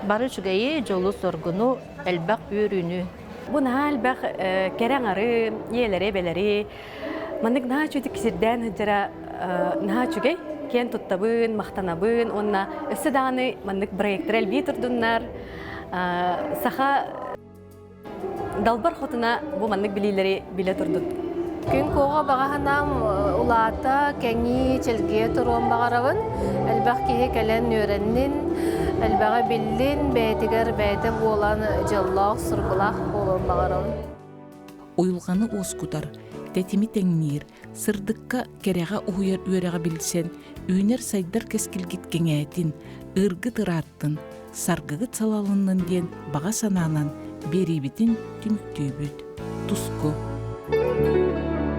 S12: Бары чүгейі жолу соргуну элбах үйрүнү.
S13: Буна элбах кереңары, елері, белері, мандык наha чүтік кисирден жара наha чүгей, кен туттабын, мақтанабын, онна өссі дағаны мандык проекттер әлбей тұрдыннар. Саха далбар хотына бу мандык билилери биле турдут.
S15: Күн коға бағаханам улата кәңи челге тұруын бағарабын. Әлбақ кейі кәлен өрәннін, әлбаға білін бәйтігер бәйті болан жаллақ, сұрғылақ болуын бағарабын.
S1: Ойылғаны оскутар, тәтімі тәңнер, сырдыққа кәрәға ұйыр өреға білсен, үйнер сайдар кәскілгіт кеңәйтін, ырғы тыраттын, сарғығы салалынын ден баға сананан беребетін түміктүйбіт. Туску.